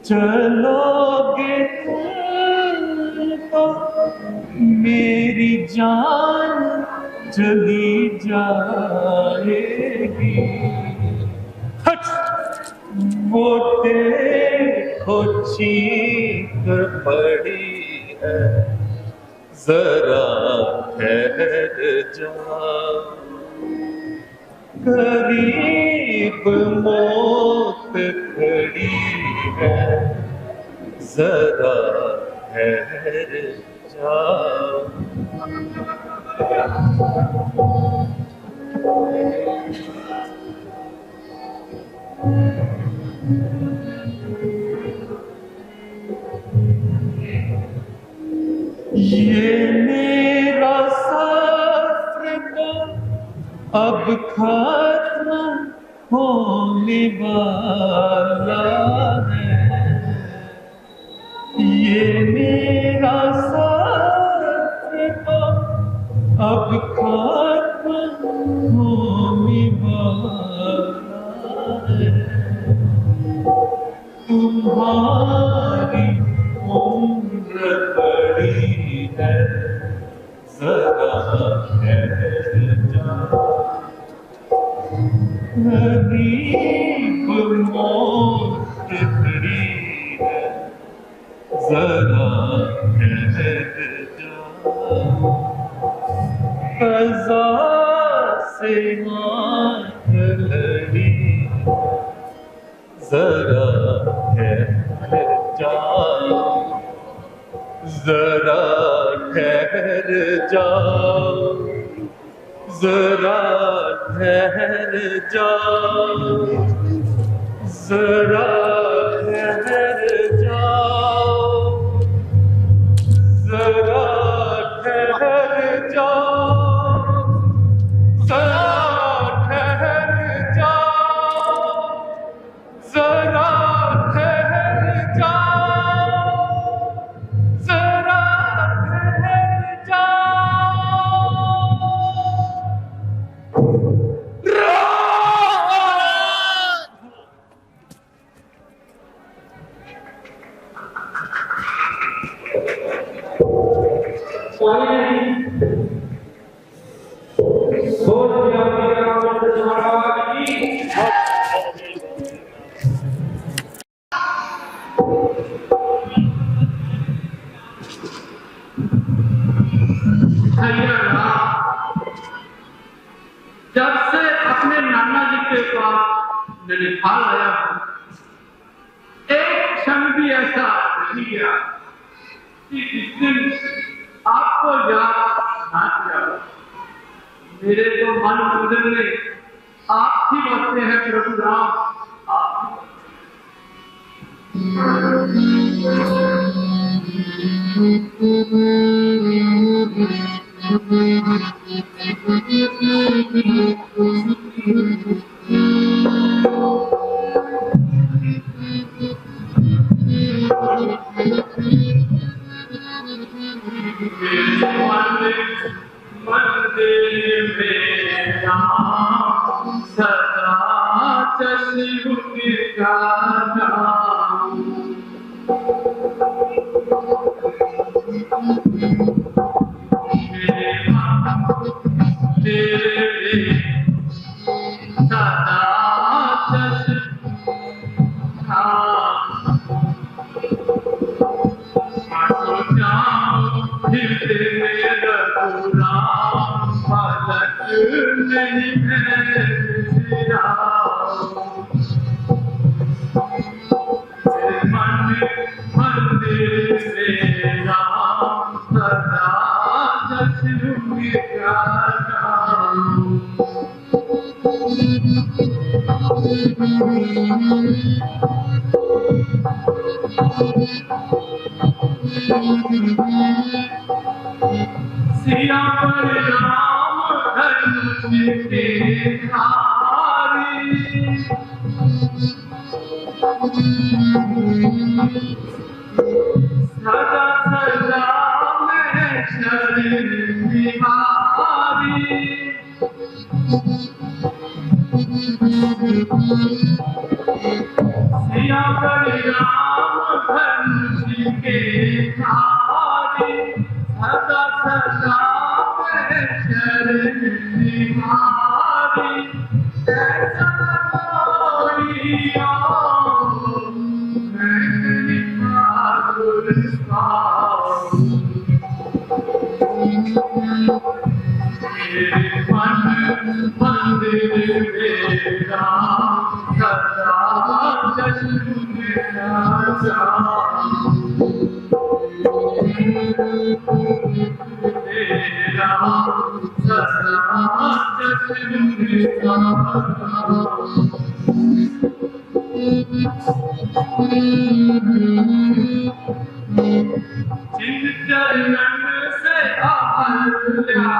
Speaker 3: चलोगे तुम तो मेरी जान चली जाएगी। वो देखो चीख पड़ी है, जरा ठहर जा। करीब मौत खड़ी है, जरा ठहर जा। ये मेरा सफ़र तो अब खत्म होने वाला है। ये मेरा सफ़र तो अब खत्म होने वाला है। तुम्हारी उम्र बड़ी है, जरा ठहर जा। करीब मौत खड़ी है, जरा ठहर जा। कज़ा से आँख लड़ी, जरा ठहर जा। जरा ठहर जाओ, जरा ठहर जाओ, जरा ठहर जाओ, जरा ठहर जाओ, जरा ठहर जाओ, जरा ठहर जाओ, जरा ठहर
Speaker 4: जब से अपने नाना जी के पास ननिहाल आया हूं, एक क्षण भी ऐसा नहीं गया कि जिस दिन आपको याद ना किया। मेरे तो मन मंदिर में आप ही बसते हैं प्रभु राम, आप मंदिर में राम सदा चश्म का नाम, तेरे सदा चश्म सिया पर राम धनुष के धारी, सदा सदा मैं शरण निहारी। सिया पर राम धनुष के धारी, सदा सदा मैं शरण निहारी। ऐसा कोई और मैं निहार पाऊं, मेरे मन मंदिर मेरा सदा जश्न जिन चरणन से अहल्या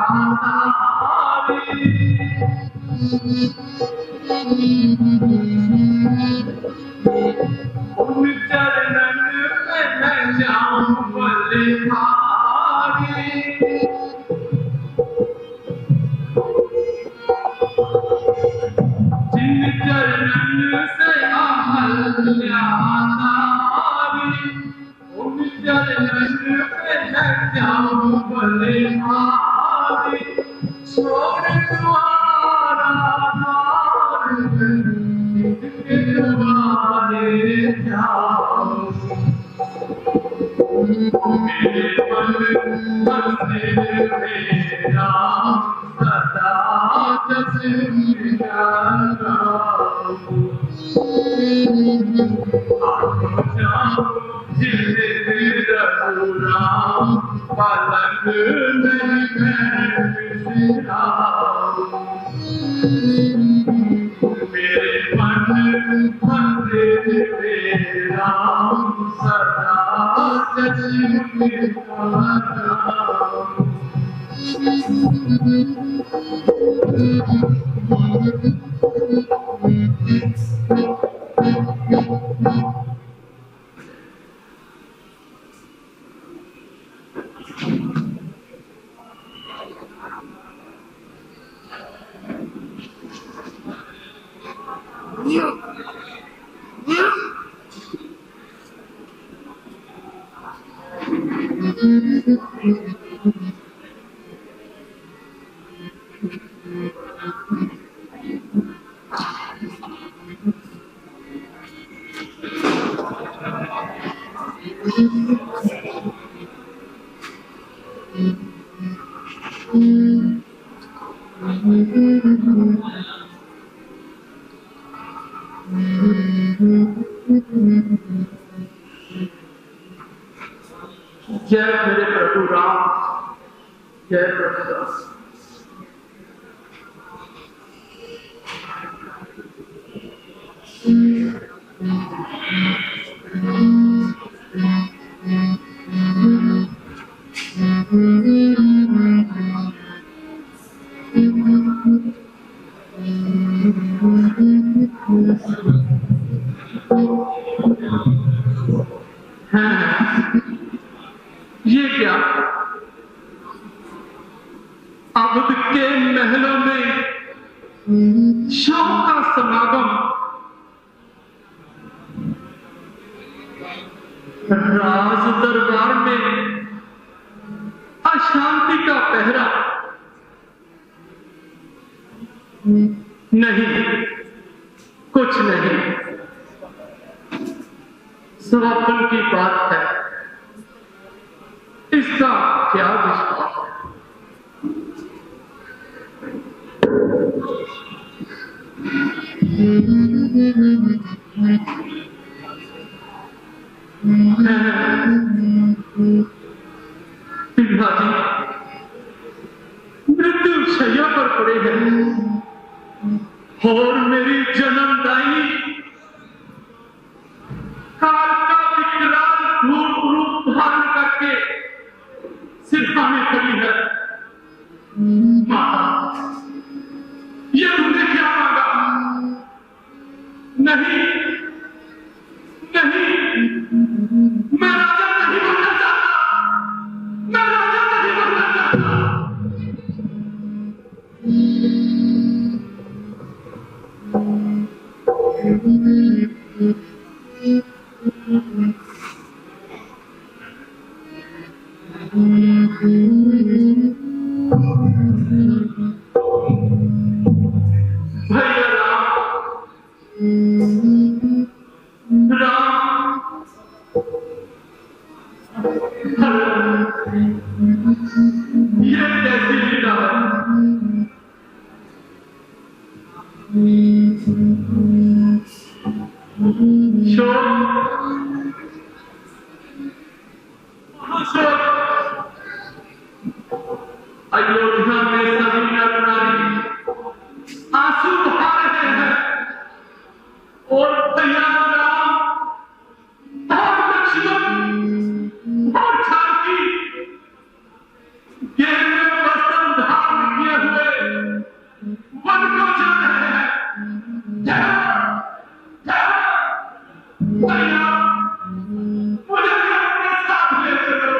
Speaker 4: तारी, उन चरणन पे मैं जाऊं बलिहारी। जिन चरणन से अहल्या तारी, उन चरणन पे मैं जाऊं बलिहारी। छोड़ द्वारा इसके द्वारे जाऊं, मेरे मन मंदिर मेरा सदा जश्न का नाम। आओ जाओ जिले रघुराम
Speaker 3: प्रभु राम पलक नहीं मैं बिसराऊं। मेरे मन मंदिर में राम सदा जगता राम। जय मेरे प्रभु राम, जय प्रभु दास। ये क्या अवध के महलों में शाम का समागम, राज दरबार में अशांति का पहरा। नहीं, कुछ नहीं, स्वप्न की बात है। इसका क्या विश्वास है? पिताजी मृत्यु शैया पर पड़े हैं और मेरी जन्मदायिनी काल का विकराल रूप धारण करके सिरहाने खड़ी है। माता, ये तुमने क्या मांगा? नहीं नहीं, मैं राजा नहीं बनना चाहता, मैं राजा नहीं बनना चाहता। भैया राम, ये कैसी लीला है? अयोध्या में सभी नर नारी आंसू बहा रहे हैं और भैया राम और लक्ष्मण और जानकी गेर में वस्त्र धारण किए हुए वन को जा रहे हैं। भैया, मुझे अपने साथ ले चलो।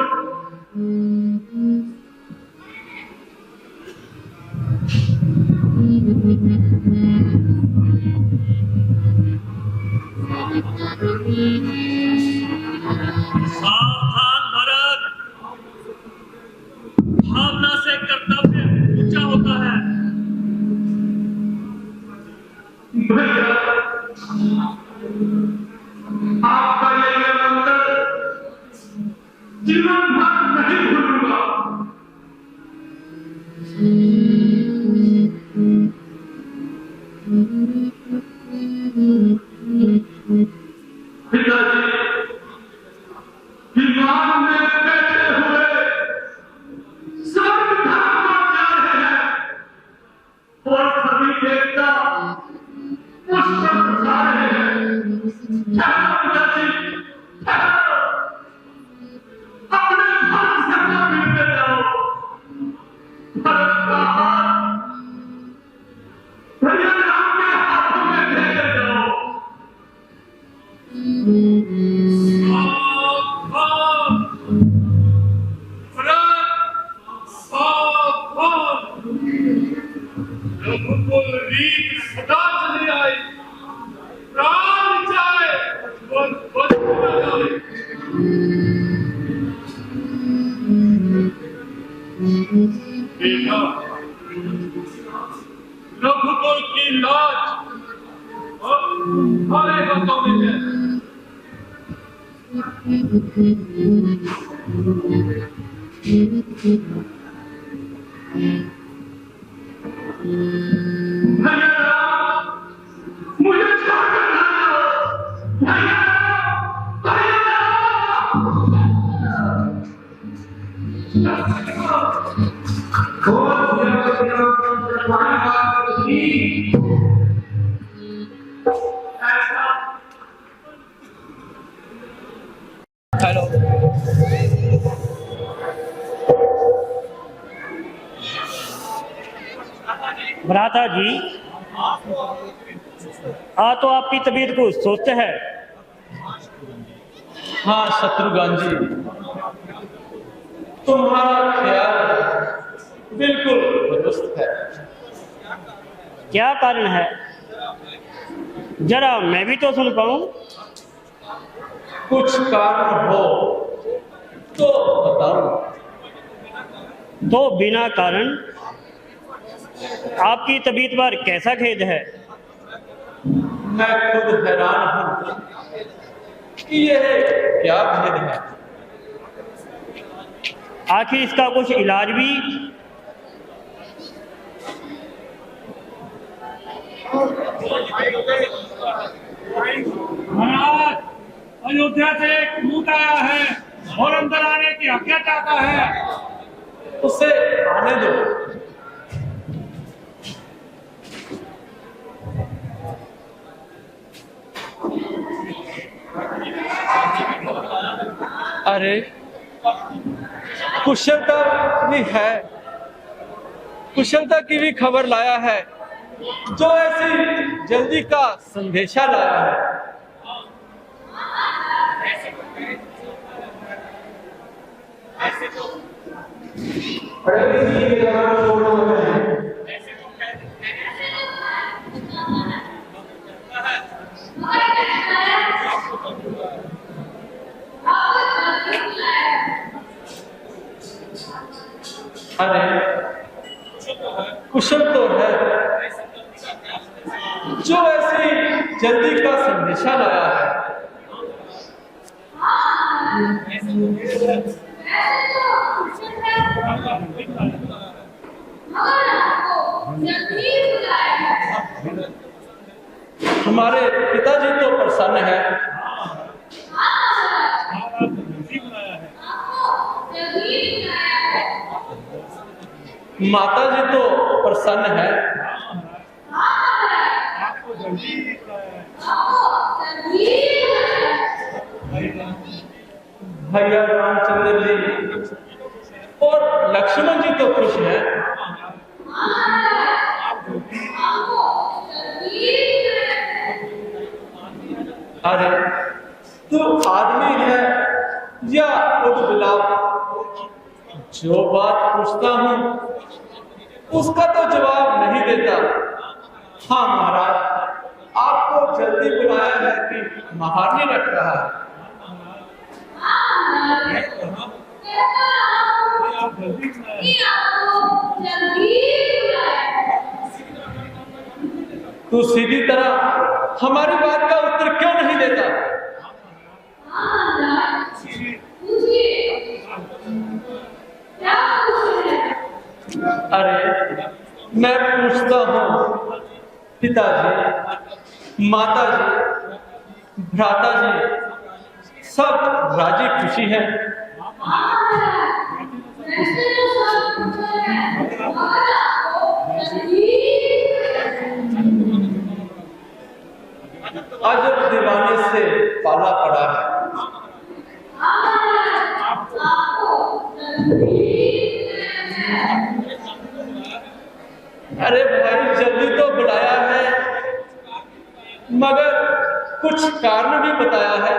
Speaker 6: सावधान भरत, भावना से कर्तव्य ऊंचा होता है।
Speaker 3: भैया, आपका ये मंत्र जीवन भर नहीं भूलूंगा। पिताजी, विमान में किया। रघुकुल की लाज हमारे हाथों में है। मुझे
Speaker 5: हेलो
Speaker 8: भ्राता जी, तो आपकी तबीयत को स्वस्थ है?
Speaker 5: हाँ शत्रुघ्न जी, तुम्हारा ख्याल बिल्कुल दुरुस्त है।
Speaker 8: क्या कारण है? जरा मैं भी तो सुन पाऊं।
Speaker 5: कुछ कारण हो तो बताओ।
Speaker 8: तो बिना कारण आपकी तबीयत पर कैसा खेद है?
Speaker 5: मैं खुद हैरान हूं कि यह क्या भेद है।
Speaker 8: आखिर इसका कुछ इलाज भी?
Speaker 3: महाराज, अयोध्या से एक दूत आया है और अंदर आने की आज्ञा चाहता है।
Speaker 5: उसे आने दो। अरे कुशलता भी है, कुशलता की भी खबर लाया है, जो ऐसी जल्दी का संदेशा लाया है। अरे कुशल तो है, जो ऐसी जल्दी का संदेशा लाया है। हमारे पिताजी तो प्रसन्न है। माताजी तो प्रसन्न है। भैया रामचंद्र जी और लक्ष्मण जी तो खुश हैं। अरे तू आदमी है या उदबिलाव? जो बात पूछता हूं उसका तो जवाब नहीं देता। हाँ महाराज, आपको जल्दी बुलाया है कि महारानी रख रहा है? तू सीधी तरह हमारी बात का उत्तर क्यों नहीं देता? अरे मैं पूछता हूँ पिताजी, माताजी, भ्राताजी सब राजी खुशी हैं? अजब दीवाने से पाला पड़ा है। अरे भाई जल्दी तो बुलाया है, मगर कुछ कारण भी बताया है।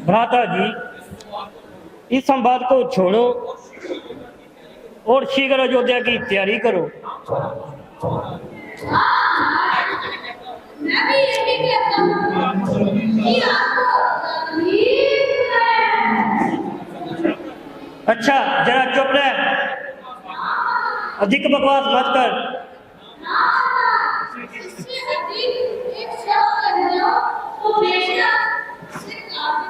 Speaker 8: भ्राता जी, इस संवाद को छोड़ो और शीघ्र अयोध्या की तैयारी करो।
Speaker 9: मैं भी यही कहता हूँ कि आपको तकलीफ है।
Speaker 8: अच्छा जरा चुप रह, अधिक बकवास मत कर।
Speaker 9: इससे अधिक एक शब्द कहियो तो बेशक उससे काफी।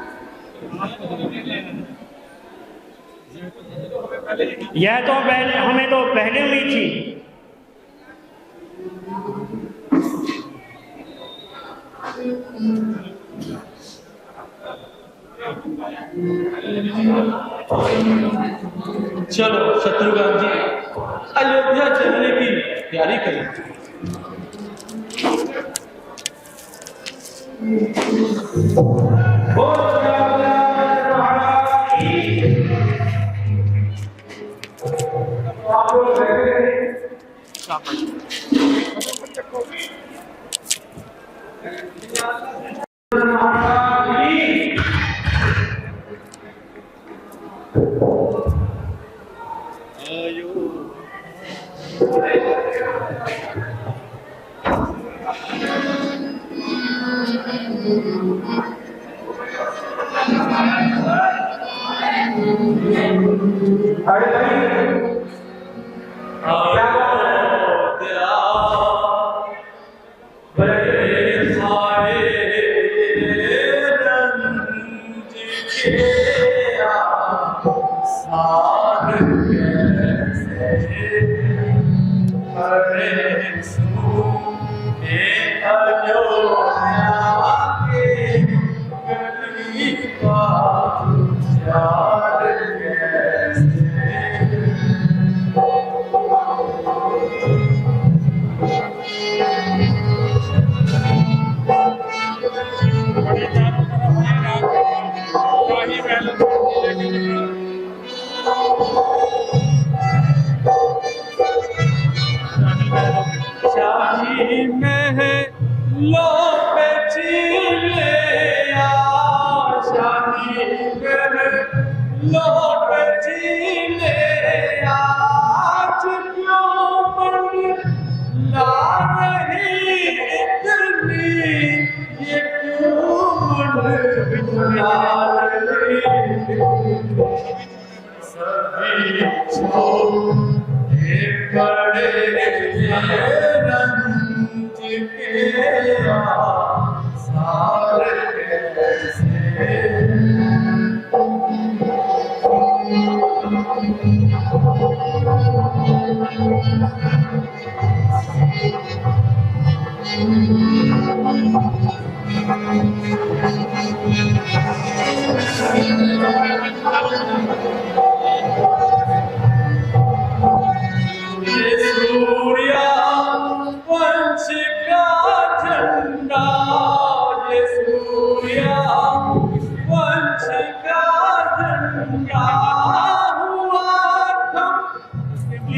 Speaker 8: यह तो पहले हमें तो पहले हुई थी।
Speaker 5: चलो शत्रुघ्न जी अयोध्या चलने की तैयारी करें।
Speaker 3: शाही महलों पे चीले शाही महलों पे चीले आज क्यों मन ला रही इतनी ये क्यों मन ला रही सभी छोड़े पड़े रंज के सारे कैसे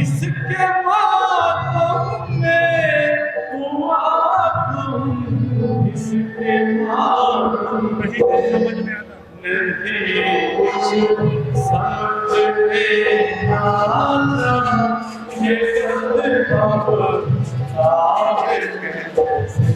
Speaker 3: इसके मातम में हुआ तुम इसके मातम नहीं समझ में आता ये कदम आगे कैसे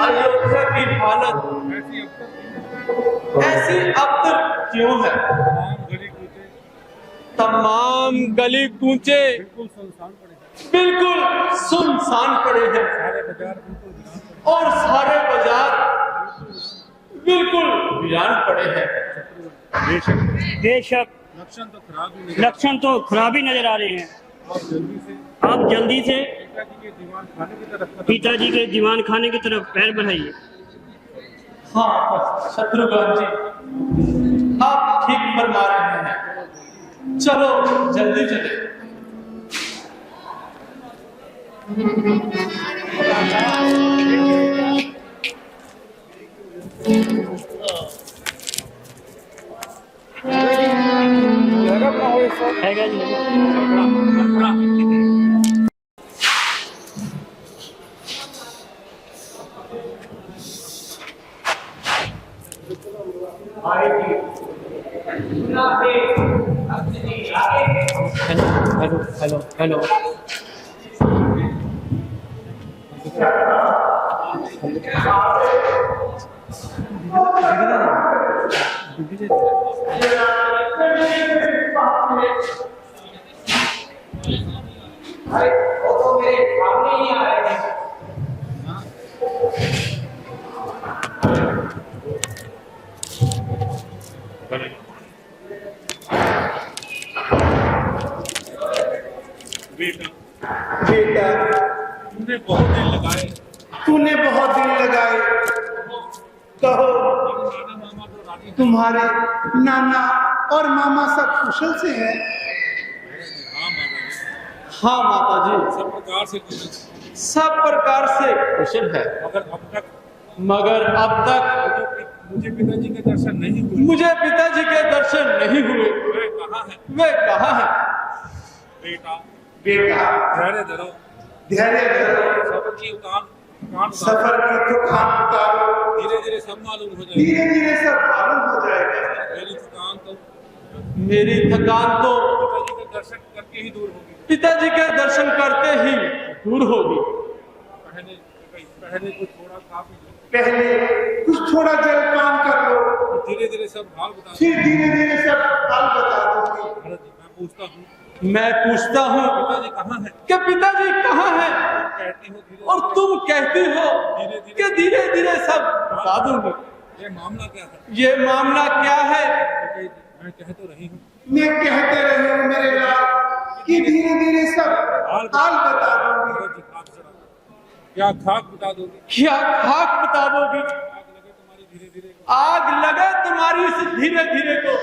Speaker 3: अयोध्या की हालत ऐसी अब तक क्यों है? तमाम गली कूचे बिल्कुल सुनसान पड़े हैं और सारे बाजार बिल्कुल वीरान पड़े हैं।
Speaker 8: बेशक लक्षण तो खराब ही नजर आ रहे हैं। आप जल्दी से पिताजी के दीवान खाने की तरफ पैर बढ़ाइए।
Speaker 5: हाँ शत्रुघ्न जी आप ठीक फरमा रहे हैं, चलो जल्दी चले।
Speaker 8: हैगा जी।
Speaker 1: Hello hello hello.
Speaker 2: भाई वो तो मेरे सामने ही आ रहे हैं।
Speaker 7: बेटा
Speaker 4: तुमने बहुत दिन लगाए,
Speaker 7: तूने बहुत दिन लगाए, कहो
Speaker 4: नाना मामा तो राजी
Speaker 7: तुम्हारे नाना और मामा सब कुशल से हैं?
Speaker 4: हाँ माता जी,
Speaker 1: हाँ माता जी,
Speaker 4: सब प्रकार से कुशल,
Speaker 1: सब प्रकार से कुशल है।
Speaker 4: मगर अब तक मुझे पिताजी के दर्शन नहीं हुए।
Speaker 1: मुझे पिताजी के दर्शन नहीं हुए।
Speaker 4: वे कहाँ हैं?
Speaker 1: वे कहाँ हैं?
Speaker 4: बेटा
Speaker 7: बेटा
Speaker 4: धैर्य धरो,
Speaker 7: धैर्य धरो,
Speaker 4: सफर की उतार
Speaker 7: सफर की थकान उतारो,
Speaker 4: धीरे धीरे सब मालूम हो जाएगी।
Speaker 7: धीरे धीरे सब मालूम हो जाएगा।
Speaker 4: मेरी थकान तो
Speaker 1: मेरी थकान तो
Speaker 4: पिताजी के दर्शन करके ही दूर होगी।
Speaker 1: पिताजी के दर्शन करते ही दूर होगी।
Speaker 4: पहले कुछ थोड़ा खा पी लो,
Speaker 7: पहले कुछ थोड़ा जलपान कर लो,
Speaker 4: धीरे धीरे सब हाल बता दो।
Speaker 7: फिर धीरे धीरे सब हाल बता दूंगी।
Speaker 4: महाराज जी,
Speaker 1: मैं पूछता हूँ
Speaker 4: पिताजी कहाँ हैं?
Speaker 1: कि पिताजी कहाँ हैं?
Speaker 4: कहती हो धीरे,
Speaker 1: और तुम कहती हो कि धीरे धीरे सब बता दूंगी।
Speaker 4: ये मामला क्या है?
Speaker 1: ये मामला क्या है?
Speaker 4: मैं कह तो रही हूँ,
Speaker 7: मैं कहते रही हूँ मेरे लाल कि धीरे धीरे सब हाल बता दूंगी।
Speaker 4: महाराज जी, खाक जरा। क्या खाक बता दोगी?
Speaker 1: क्या खाक बता दोगी?
Speaker 4: आग लगे तुम्हारी धीरे धीरे को।
Speaker 1: आग लगे तुम्हारी इस धीरे धीरे को।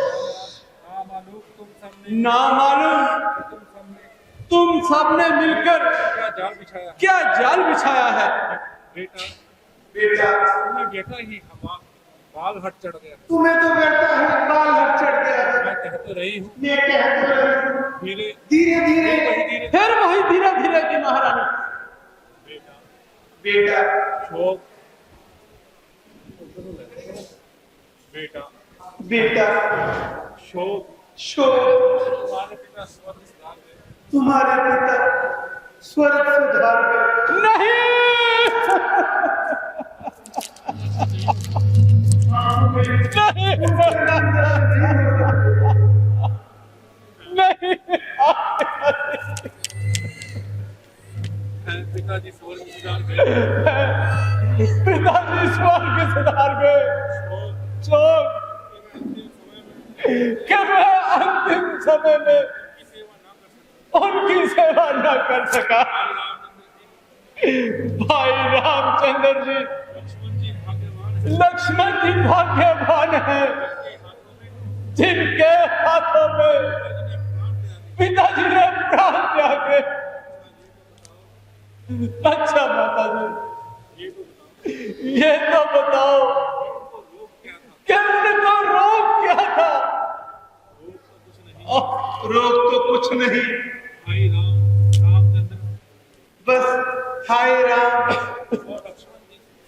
Speaker 4: मालूम तुम सबने,
Speaker 1: ना मालूम तुम सबने मिलकर
Speaker 4: क्या जाल बिछाया है?
Speaker 1: क्या जाल बिछाया है?
Speaker 4: बेटा
Speaker 7: बेटा
Speaker 4: तुम्हें बेटा ही हवा बाल हट चढ़ गया।
Speaker 7: तुम्हें तो बेटा है बाल हट चढ़ गया है।
Speaker 4: मैं कह तो रही हूँ,
Speaker 7: मैं कहते रही हूँ
Speaker 4: धीरे
Speaker 7: धीरे धीरे
Speaker 4: धीरे
Speaker 1: फिर वही धीरे धीरे की महारानी।
Speaker 4: बेटा
Speaker 7: बेटा
Speaker 4: शोक, बेटा
Speaker 7: बेटा
Speaker 4: शोक,
Speaker 7: शोक,
Speaker 4: तुम्हारे पिता स्वर्ग सिधार गए।
Speaker 7: तुम्हारे पिता स्वर्ग सुधार गए।
Speaker 1: नहीं
Speaker 4: पिताजी स्वर्ग सिधार गए।
Speaker 1: पिताजी स्वर्ग सुधार गए। शोक कि मैं अंतिम समय में उनकी सेवा न कर सका। भाई रामचंद्र जी, लक्ष्मण जी भाग्यवान है जिनके हाथों में पिताजी ने प्राण त्यागे। अच्छा माता जी, ये तो बताओ कि उनको रोग क्या था?
Speaker 7: रोग तो कुछ नहीं,
Speaker 4: भाई रामचंद्र
Speaker 7: बस हाय राम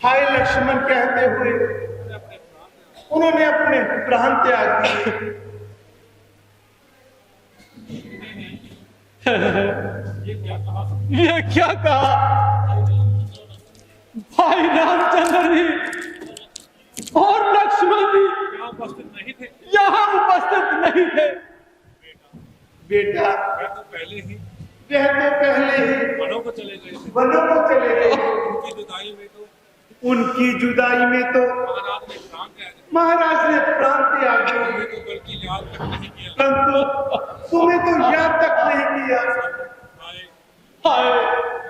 Speaker 7: हाय लक्ष्मण कहते हुए उन्होंने अपने प्राण त्याग दिए।
Speaker 1: ये क्या कहा? भाई रामचंद्र जी और लक्ष्मण जी
Speaker 4: यहाँ उपस्थित नहीं थे।
Speaker 1: यहाँ उपस्थित नहीं थे।
Speaker 7: बेटा
Speaker 4: मैं तो पहले ही
Speaker 7: वह तो पहले ही
Speaker 4: वनों को चले गए थे।
Speaker 7: वनों को चले गए।
Speaker 4: उनकी जुदाई में तो
Speaker 7: उनकी जुदाई में तो
Speaker 4: महाराज ने प्राण त्याग दिए।
Speaker 7: महाराज ने प्राण त्याग दिए,
Speaker 4: हमें तो बल्कि याद तक नहीं किया।
Speaker 7: परंतु तुम्हें तो याद तक नहीं किया।
Speaker 4: हाय,
Speaker 1: हाय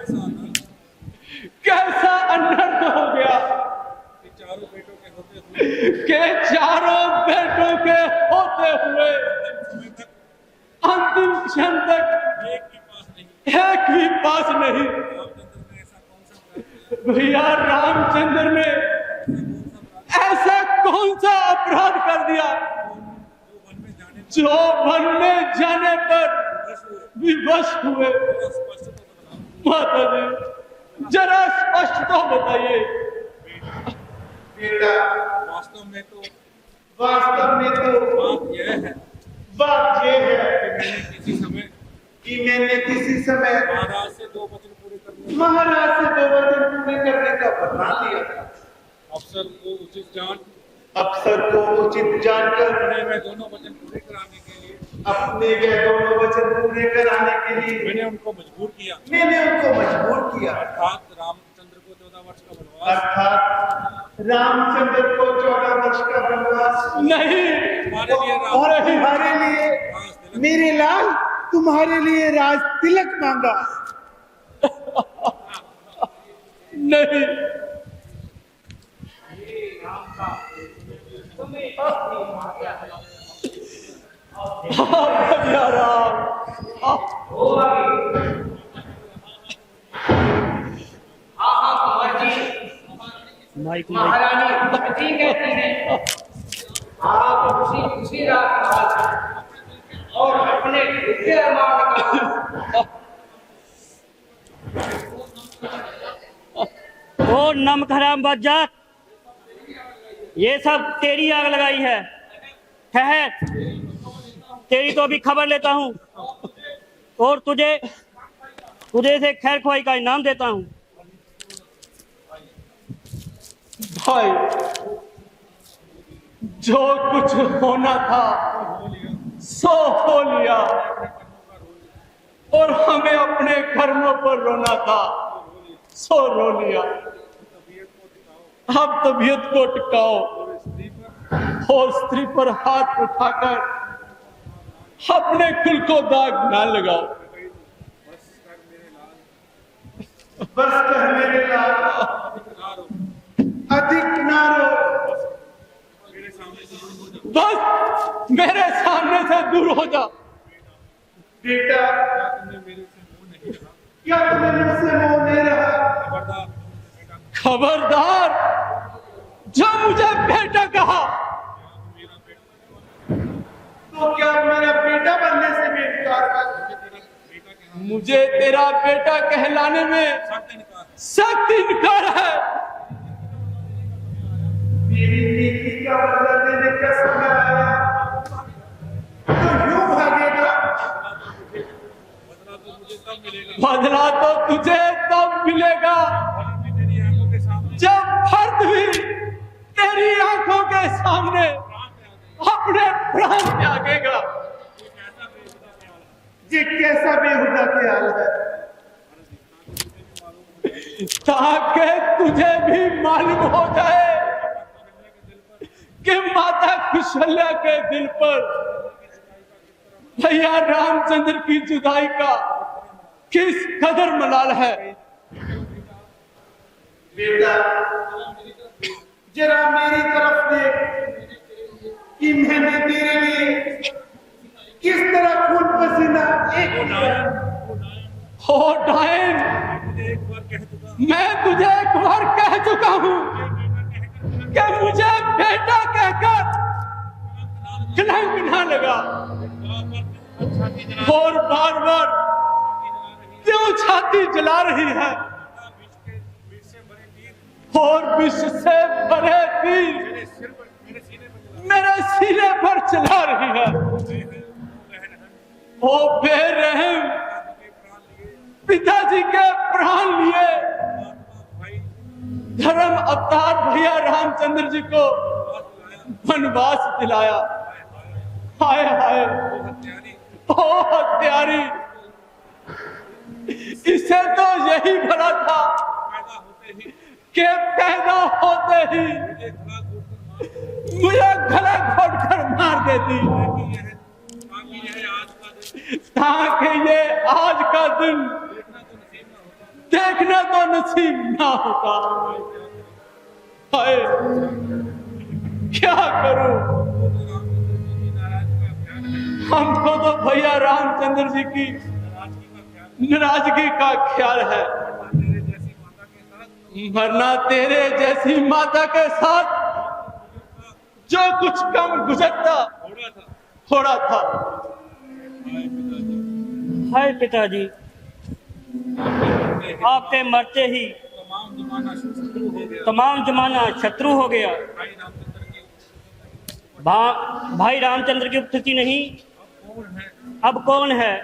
Speaker 4: ऐसा अनर्थ
Speaker 1: कैसा अनर्थ हो गया
Speaker 4: कि चारों बेटों के होते हुए
Speaker 1: कि चारों बेटों के होते हुए
Speaker 4: समय तक
Speaker 1: अंतिम क्षण तक
Speaker 4: एक भी पास नहीं।
Speaker 1: एक भी पास नहीं।
Speaker 4: रामचंद्र ने ऐसा कौन सा अपराध किया?
Speaker 1: भैया रामचंद्र ने ऐसा कौन सा अपराध कर दिया
Speaker 4: जो वन में जाने
Speaker 3: जो वन में जाने पर विवश हुए। माता जी जरा स्पष्ट तो बताइए।
Speaker 7: बेटा
Speaker 4: वास्तव में तो
Speaker 7: बात यह है
Speaker 4: कि मैंने किसी समय
Speaker 7: महाराज से 2 वचन पूरे करने का बता लिया था।
Speaker 4: अफसर को उचित
Speaker 7: जानकर
Speaker 4: अपने में दोनों वचन पूरे कराने के लिए मैंने उनको मजबूर किया। अर्थात रामचंद्र को 14 वर्ष का वनवास
Speaker 7: नहीं,
Speaker 4: और
Speaker 7: तुम्हारे लिए मेरे लाल तुम्हारे लिए राज तिलक मांगा।
Speaker 3: नहीं, भैया राम,
Speaker 8: माइक
Speaker 1: महारानी ठीक कहती है। आप उसी रात और अपने विद्या
Speaker 8: ओ नमक हराम बज्जात, ये सब तेरी आग लगाई है। ठहर, तेरी तो अभी खबर लेता हूँ और तुझे से खैर ख्वाही का इनाम देता हूँ।
Speaker 3: भाई जो कुछ होना था सो हो लिया, और हमें अपने कर्मों पर रोना था सो रो लिया। अब तबीयत को टिकाओ और स्त्री पर हाथ उठाकर अपने कुल को दाग ना लगाओ।
Speaker 7: बस कर मेरे लाल, अधिक ना रो।
Speaker 3: बस मेरे सामने से दूर हो जा।
Speaker 7: बेटा क्या तुम्हें मुझसे मोह नहीं रहा?
Speaker 3: खबरदार, जो मुझे बेटा कहा
Speaker 7: तो क्या मेरा बेटा बनने से भी इनकार कर?
Speaker 3: मुझे तेरा बेटा कहलाने में सख्त इनकार है।
Speaker 7: मेरी नीति का बदला देने का समय आया तो यूं भागेगा।
Speaker 3: बदला तो तुझे तब मिलेगा जब फर्द भी तेरी आंखों के सामने अपने प्राण त्यागेगा।
Speaker 7: ये कैसा बेहुदा ख्याल है?
Speaker 3: ताकि तुझे भी मालूम हो जाए कि माता कुशल्या के दिल पर भैया रामचंद्र की जुदाई का किस कदर मलाल है।
Speaker 7: बेटा जरा मेरी तरफ देख कि मैंने तेरे लिए किस तरह खून पसीना एक
Speaker 3: हो डायन, मैं तुझे एक बार कह चुका हूं कि मुझे बेटा कहकर कलंक ना लगा, और बार बार क्यों छाती जला रही है और विष से भरे तीर मेरे सीने पर चला रही है। ओ बेरहम, पिताजी के प्राण लिए धर्म अवतार भैया रामचंद्र जी को वनवास दिलाया। हाय हाय, ओ हत्यारी, इसे तो यही भला था कि पैदा होते ही मुझे गला घोटकर मार देती, ताकि ये आज का दिन देखना तो नसीब ना होता। हाय, क्या करूं? हमको तो भैया रामचंद्र जी की नाराजगी का ख्याल है, वरना तेरे जैसी माता के साथ जो कुछ कम गुजरता
Speaker 5: थोड़ा था।
Speaker 8: हाय पिताजी, आपके मरते ही तमाम जमाना शत्रु हो गया। भाई रामचंद्र की उपस्थिति नहीं, अब कौन है?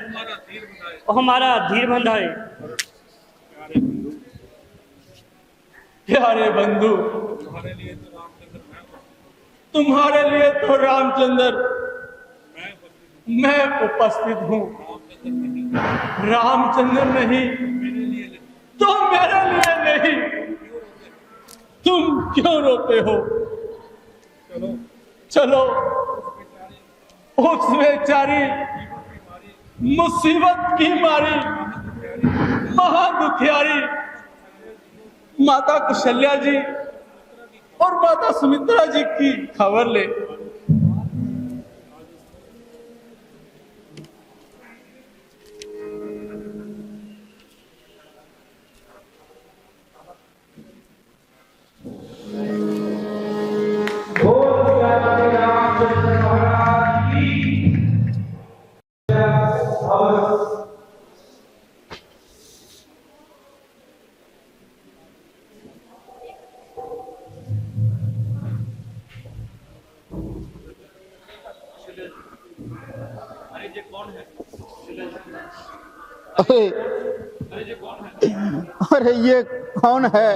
Speaker 8: हमारा धीर बंधाए।
Speaker 5: प्यारे बंधु, तुम्हारे लिए तो रामचंद्र मैं उपस्थित हूँ। रामचंद्र नहीं तो मेरे लिए नहीं। तुम क्यों रोते हो? चलो उस बेचारी मुसीबत की मारी महादुखियारी माता कौशल्या जी और माता सुमित्रा जी की खबर ले।
Speaker 7: अरे ये कौन है?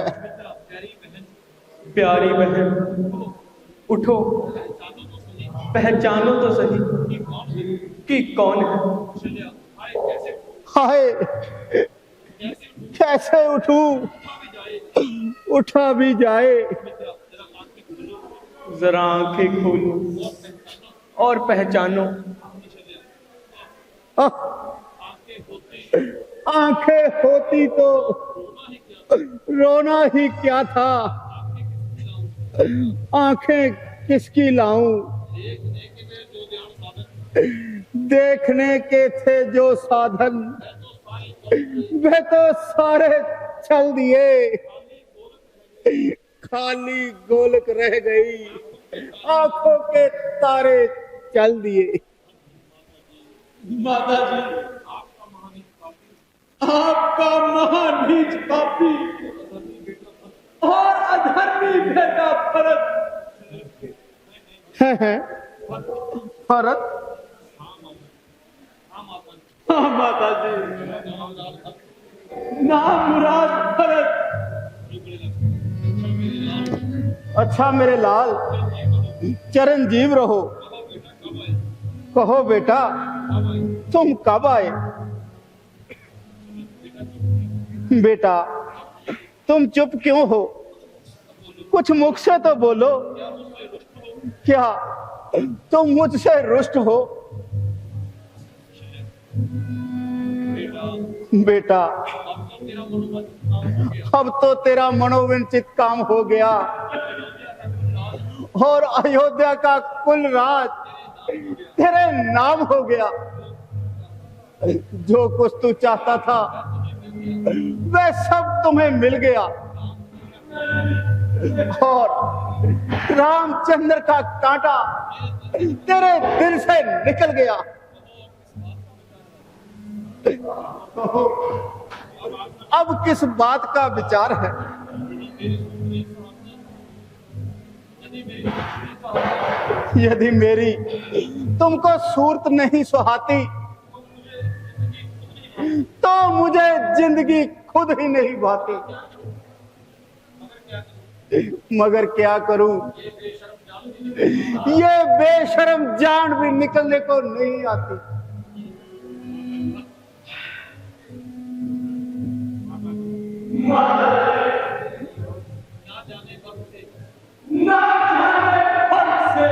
Speaker 5: प्यारी बहन, उठो, पहचानो तो सही कि कौन है।
Speaker 7: हाय, कैसे उठूं? उठा भी जाए।
Speaker 5: जरा आंखें खोलो और पहचानो।
Speaker 7: आंखें होती तो रोना ही क्या था। आंखें किसकी लाऊं? देखने के थे जो साधन वे तो सारे चल दिए। खाली गोलक रह गई, आंखों के तारे चल दिए।
Speaker 5: माता जी, आपका महानीच पापी और अधर्मी बेटा भरत
Speaker 7: है। भरत?
Speaker 5: हाँ माता जी, नाम मुराद भरत।
Speaker 7: अच्छा मेरे लाल, चिरंजीव रहो। कहो बेटा, तुम कब आए? बेटा, तुम चुप क्यों हो? कुछ मुख से तो बोलो। क्या तुम मुझसे रुष्ट हो? बेटा, अब तो तेरा मनोवांछित काम हो गया और अयोध्या का कुल राज तेरे नाम हो गया। जो कुछ तू चाहता था वह सब तुम्हें मिल गया और रामचंद्र का कांटा तेरे दिल से निकल गया। अब किस बात का विचार है? यदि मेरी तुमको सूरत नहीं सुहाती तो मुझे जिंदगी खुद ही नहीं भाती। मगर क्या करूं, ये बेशर्म जान भी निकलने को नहीं आती।
Speaker 5: ना जाने फर्क से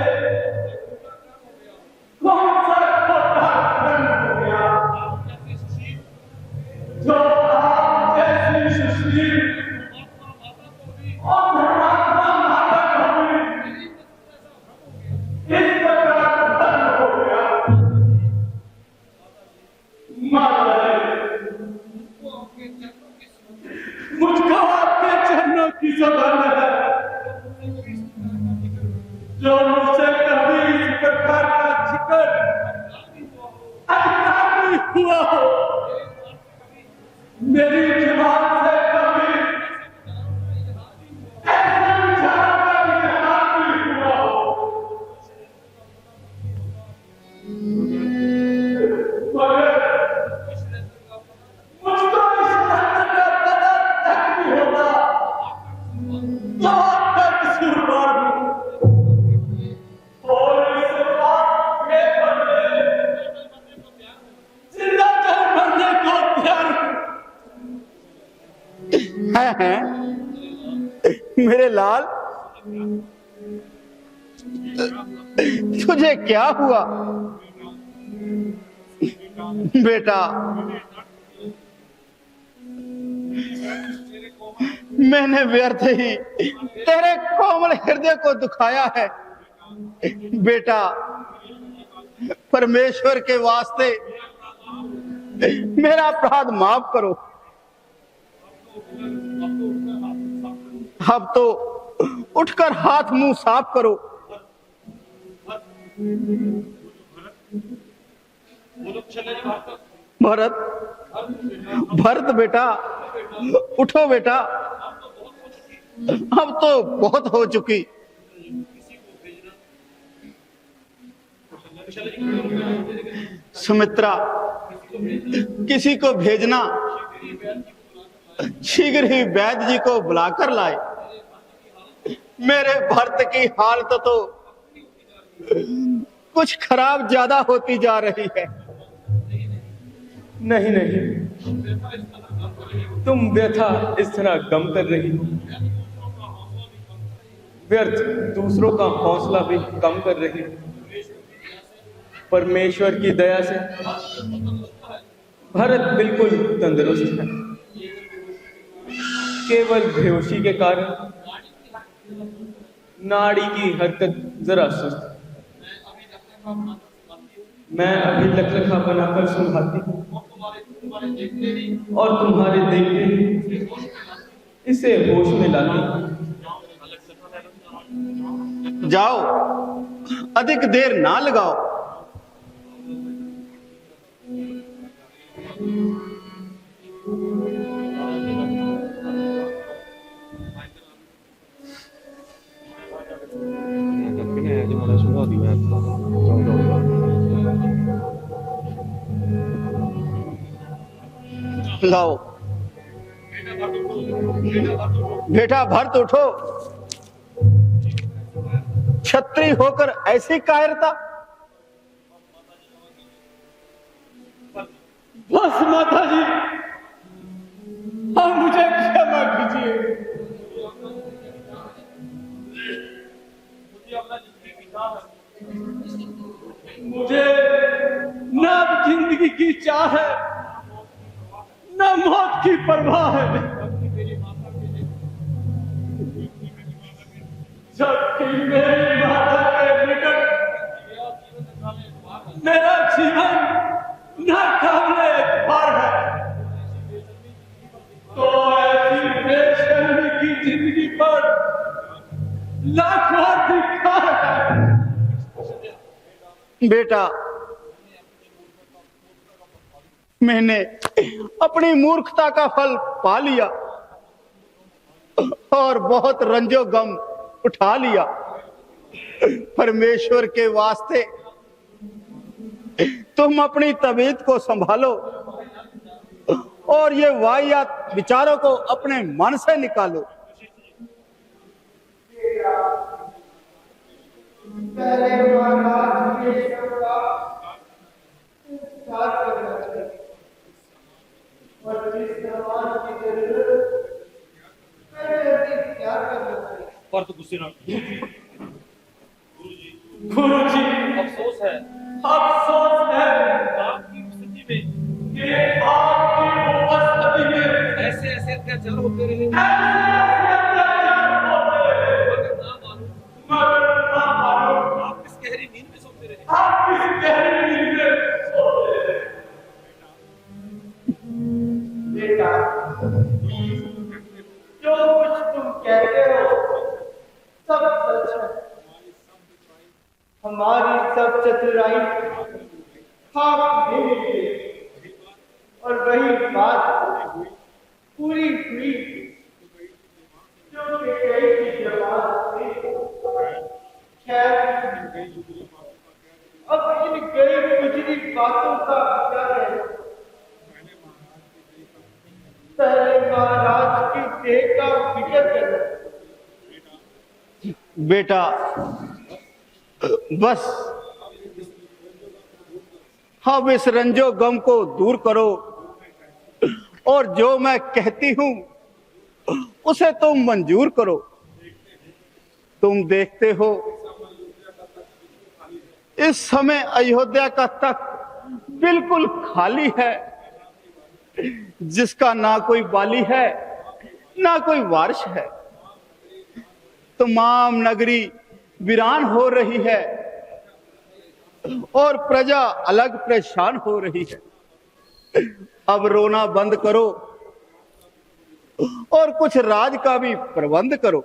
Speaker 5: कौन सा खोटा धन हो गया, जो आप जैसी सुशील और धर्मात्मा माता को भी इस प्रकार धन हो गया। माता मुझको हुआ हो। मेरी जुबान से कभी ऐसा विचार का इजहार नहीं हुआ हो। मगर मुझको इस बात का पता तक नहीं होता तो आपका कसूरवार हूं और इस बात के बदले जिंदा जान मरने को तैयार
Speaker 7: हैं मेरे लाल, तुझे क्या हुआ बेटा? मैंने व्यर्थ ही तेरे कोमल हृदय को दुखाया है बेटा। परमेश्वर के वास्ते मेरा अपराध माफ करो। अब तो उठकर हाथ मुंह साफ करो। भरत, भरत बेटा, उठो बेटा, अब तो बहुत हो चुकी। सुमित्रा, किसी को भेजना, शीघ्र ही वैद्य जी को बुलाकर लाए। मेरे भरत की हालत तो कुछ खराब ज्यादा होती जा रही है।
Speaker 5: नहीं नहीं, तुम व्यथा इस तरह गम कर रही हो, व्यर्थ दूसरों का हौसला भी कम कर रही हो। परमेश्वर की दया से भरत बिल्कुल तंदुरुस्त है, केवल बेहोशी के कारण नाड़ी की हरकत जरा सुस्त। मैं अभी लखलखा बनाकर सुलझाती हूँ और तुम्हारे देखते ही इसे होश में लाती हूँ।
Speaker 7: जाओ, अधिक देर ना लगाओ। लाओ बेटा, भरत उठो। छत्री होकर ऐसी कायरता।
Speaker 5: बस माता जी, आप मुझे क्षमा कीजिए। मुझे न जिंदगी की चाह है, न मौत की परवाह है। जबकि मेरी माता के निकट मेरा जीवन न काबिल एतबार है, तो ऐसी बेशर्मी की जिंदगी पर लाखों धिक्कार है।
Speaker 7: बेटा, मैंने अपनी मूर्खता का फल पा लिया और बहुत रंजो गम उठा लिया। परमेश्वर के वास्ते तुम अपनी तबीयत को संभालो और ये वाहियात विचारों को अपने मन से निकालो।
Speaker 2: पहले महाराज के का इंतजार करना चाहिए और जिस सामान की जरूरत पहले इंतजार करना चाहिए।
Speaker 6: पर तो गुस्से ना
Speaker 5: गुरु जी,
Speaker 6: अफसोस है
Speaker 5: आपकी स्थिति में कि आपकी उपस्थिति में
Speaker 6: ऐसे ऐसे अत्याचार होते रहे,
Speaker 5: मगर ना मालूम
Speaker 6: आप किस गहरी नींद में सोते रहे।
Speaker 5: आप किस गहरी नींद में सोते रहे।
Speaker 2: बेटा, जो कुछ तुम कहते हो सब सच है। हमारी सब चतुराई खाक नहीं मिली।
Speaker 7: और वही बात पूरी हुई जो कैकेयी की जमात थी। खैर, अब इन गई गुजरी बातों का क्या है। पहले महाराज की देह का फिक्र करो।
Speaker 10: बेटा बस अब इस रंजो गम को दूर करो और जो मैं कहती हूं उसे तुम मंजूर करो। तुम देखते हो इस समय अयोध्या का तख्त बिल्कुल खाली है, जिसका ना कोई बाली है ना कोई वारिस है। तमाम नगरी वीरान हो रही है और प्रजा अलग परेशान हो रही है। अब रोना बंद करो और कुछ राज का भी प्रबंध करो।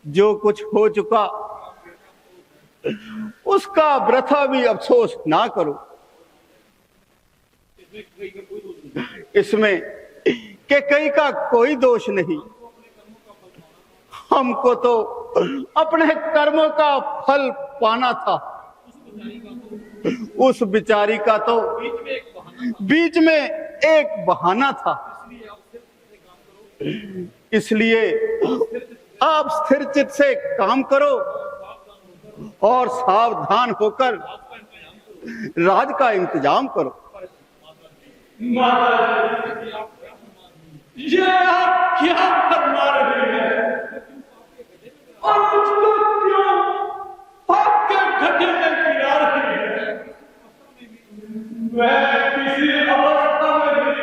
Speaker 10: जो कुछ हो चुका उसका वृथा भी अफसोस ना करो। इसमें कैकेयी का कोई दोष नहीं। हमको तो अपने कर्मों का फल पाना था। उस बिचारी का तो बीच में एक बहाना था। इसलिए आप स्थिर चित्त से काम करो और सावधान होकर राज का इंतजाम करो।
Speaker 2: ये आप क्या फरमा रहे हैं और मुझको क्यों पाप के गड्ढे में गिरा रहे हैं। मैं किसी अवस्था में भी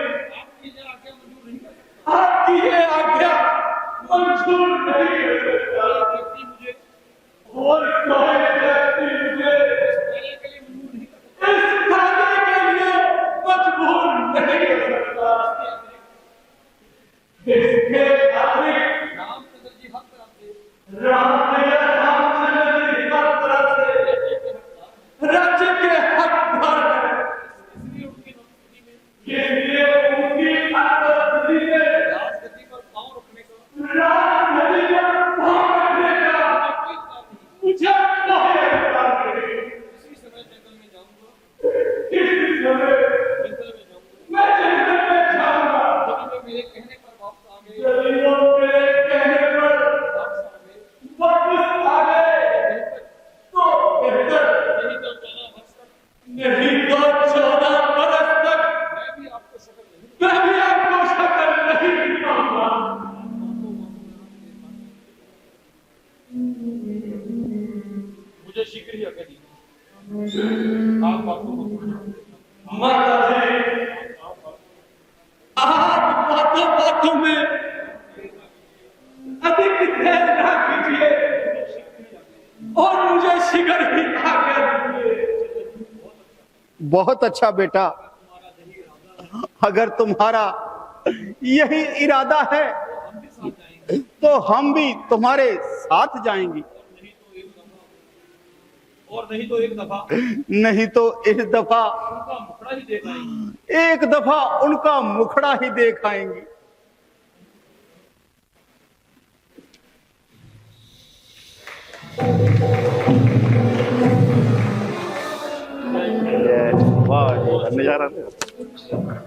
Speaker 2: आपकी ये आज्ञा मंजूर नहीं कर सकता और कोई व्यक्ति मुझे इस कार्य के लिए मजबूर नहीं कर सकता। इसके अतिरिक्त रामचंद्र जी हर तरफ से राज्य के हकदार हैं। इसलिए उनकी अनुपस्थिति में राजगद्दी पर पांव रखने का मुझे कोई अधिकार नहीं। इसी समय जंगल में जाऊंगा। मैं जंगल में जाऊंगा। यदि मेरे कहने पर वापस आ गए, यदि वो मेरे कहने पर वापस आ गए तो बेहतर। नहीं तो 14 वर्ष तक मैं भी आपको शक्ल नहीं दिखाऊंगा। मुझे शीघ्र ही आज्ञा दीजिए। आप बातों माता जी, आप बातों में अधिक देर ना कीजिए और मुझे शीघ्र ही आज्ञा दीजिए।
Speaker 10: बहुत अच्छा बेटा, अगर तुम्हारा यही इरादा है तो हम भी तुम्हारे साथ जाएंगे।
Speaker 6: और नहीं तो एक दफा
Speaker 10: नहीं तो इस दफा
Speaker 6: उनका मुखड़ा ही देख आएंगे।
Speaker 10: एक दफा उनका मुखड़ा ही देख आएंगे। वाह, नजारा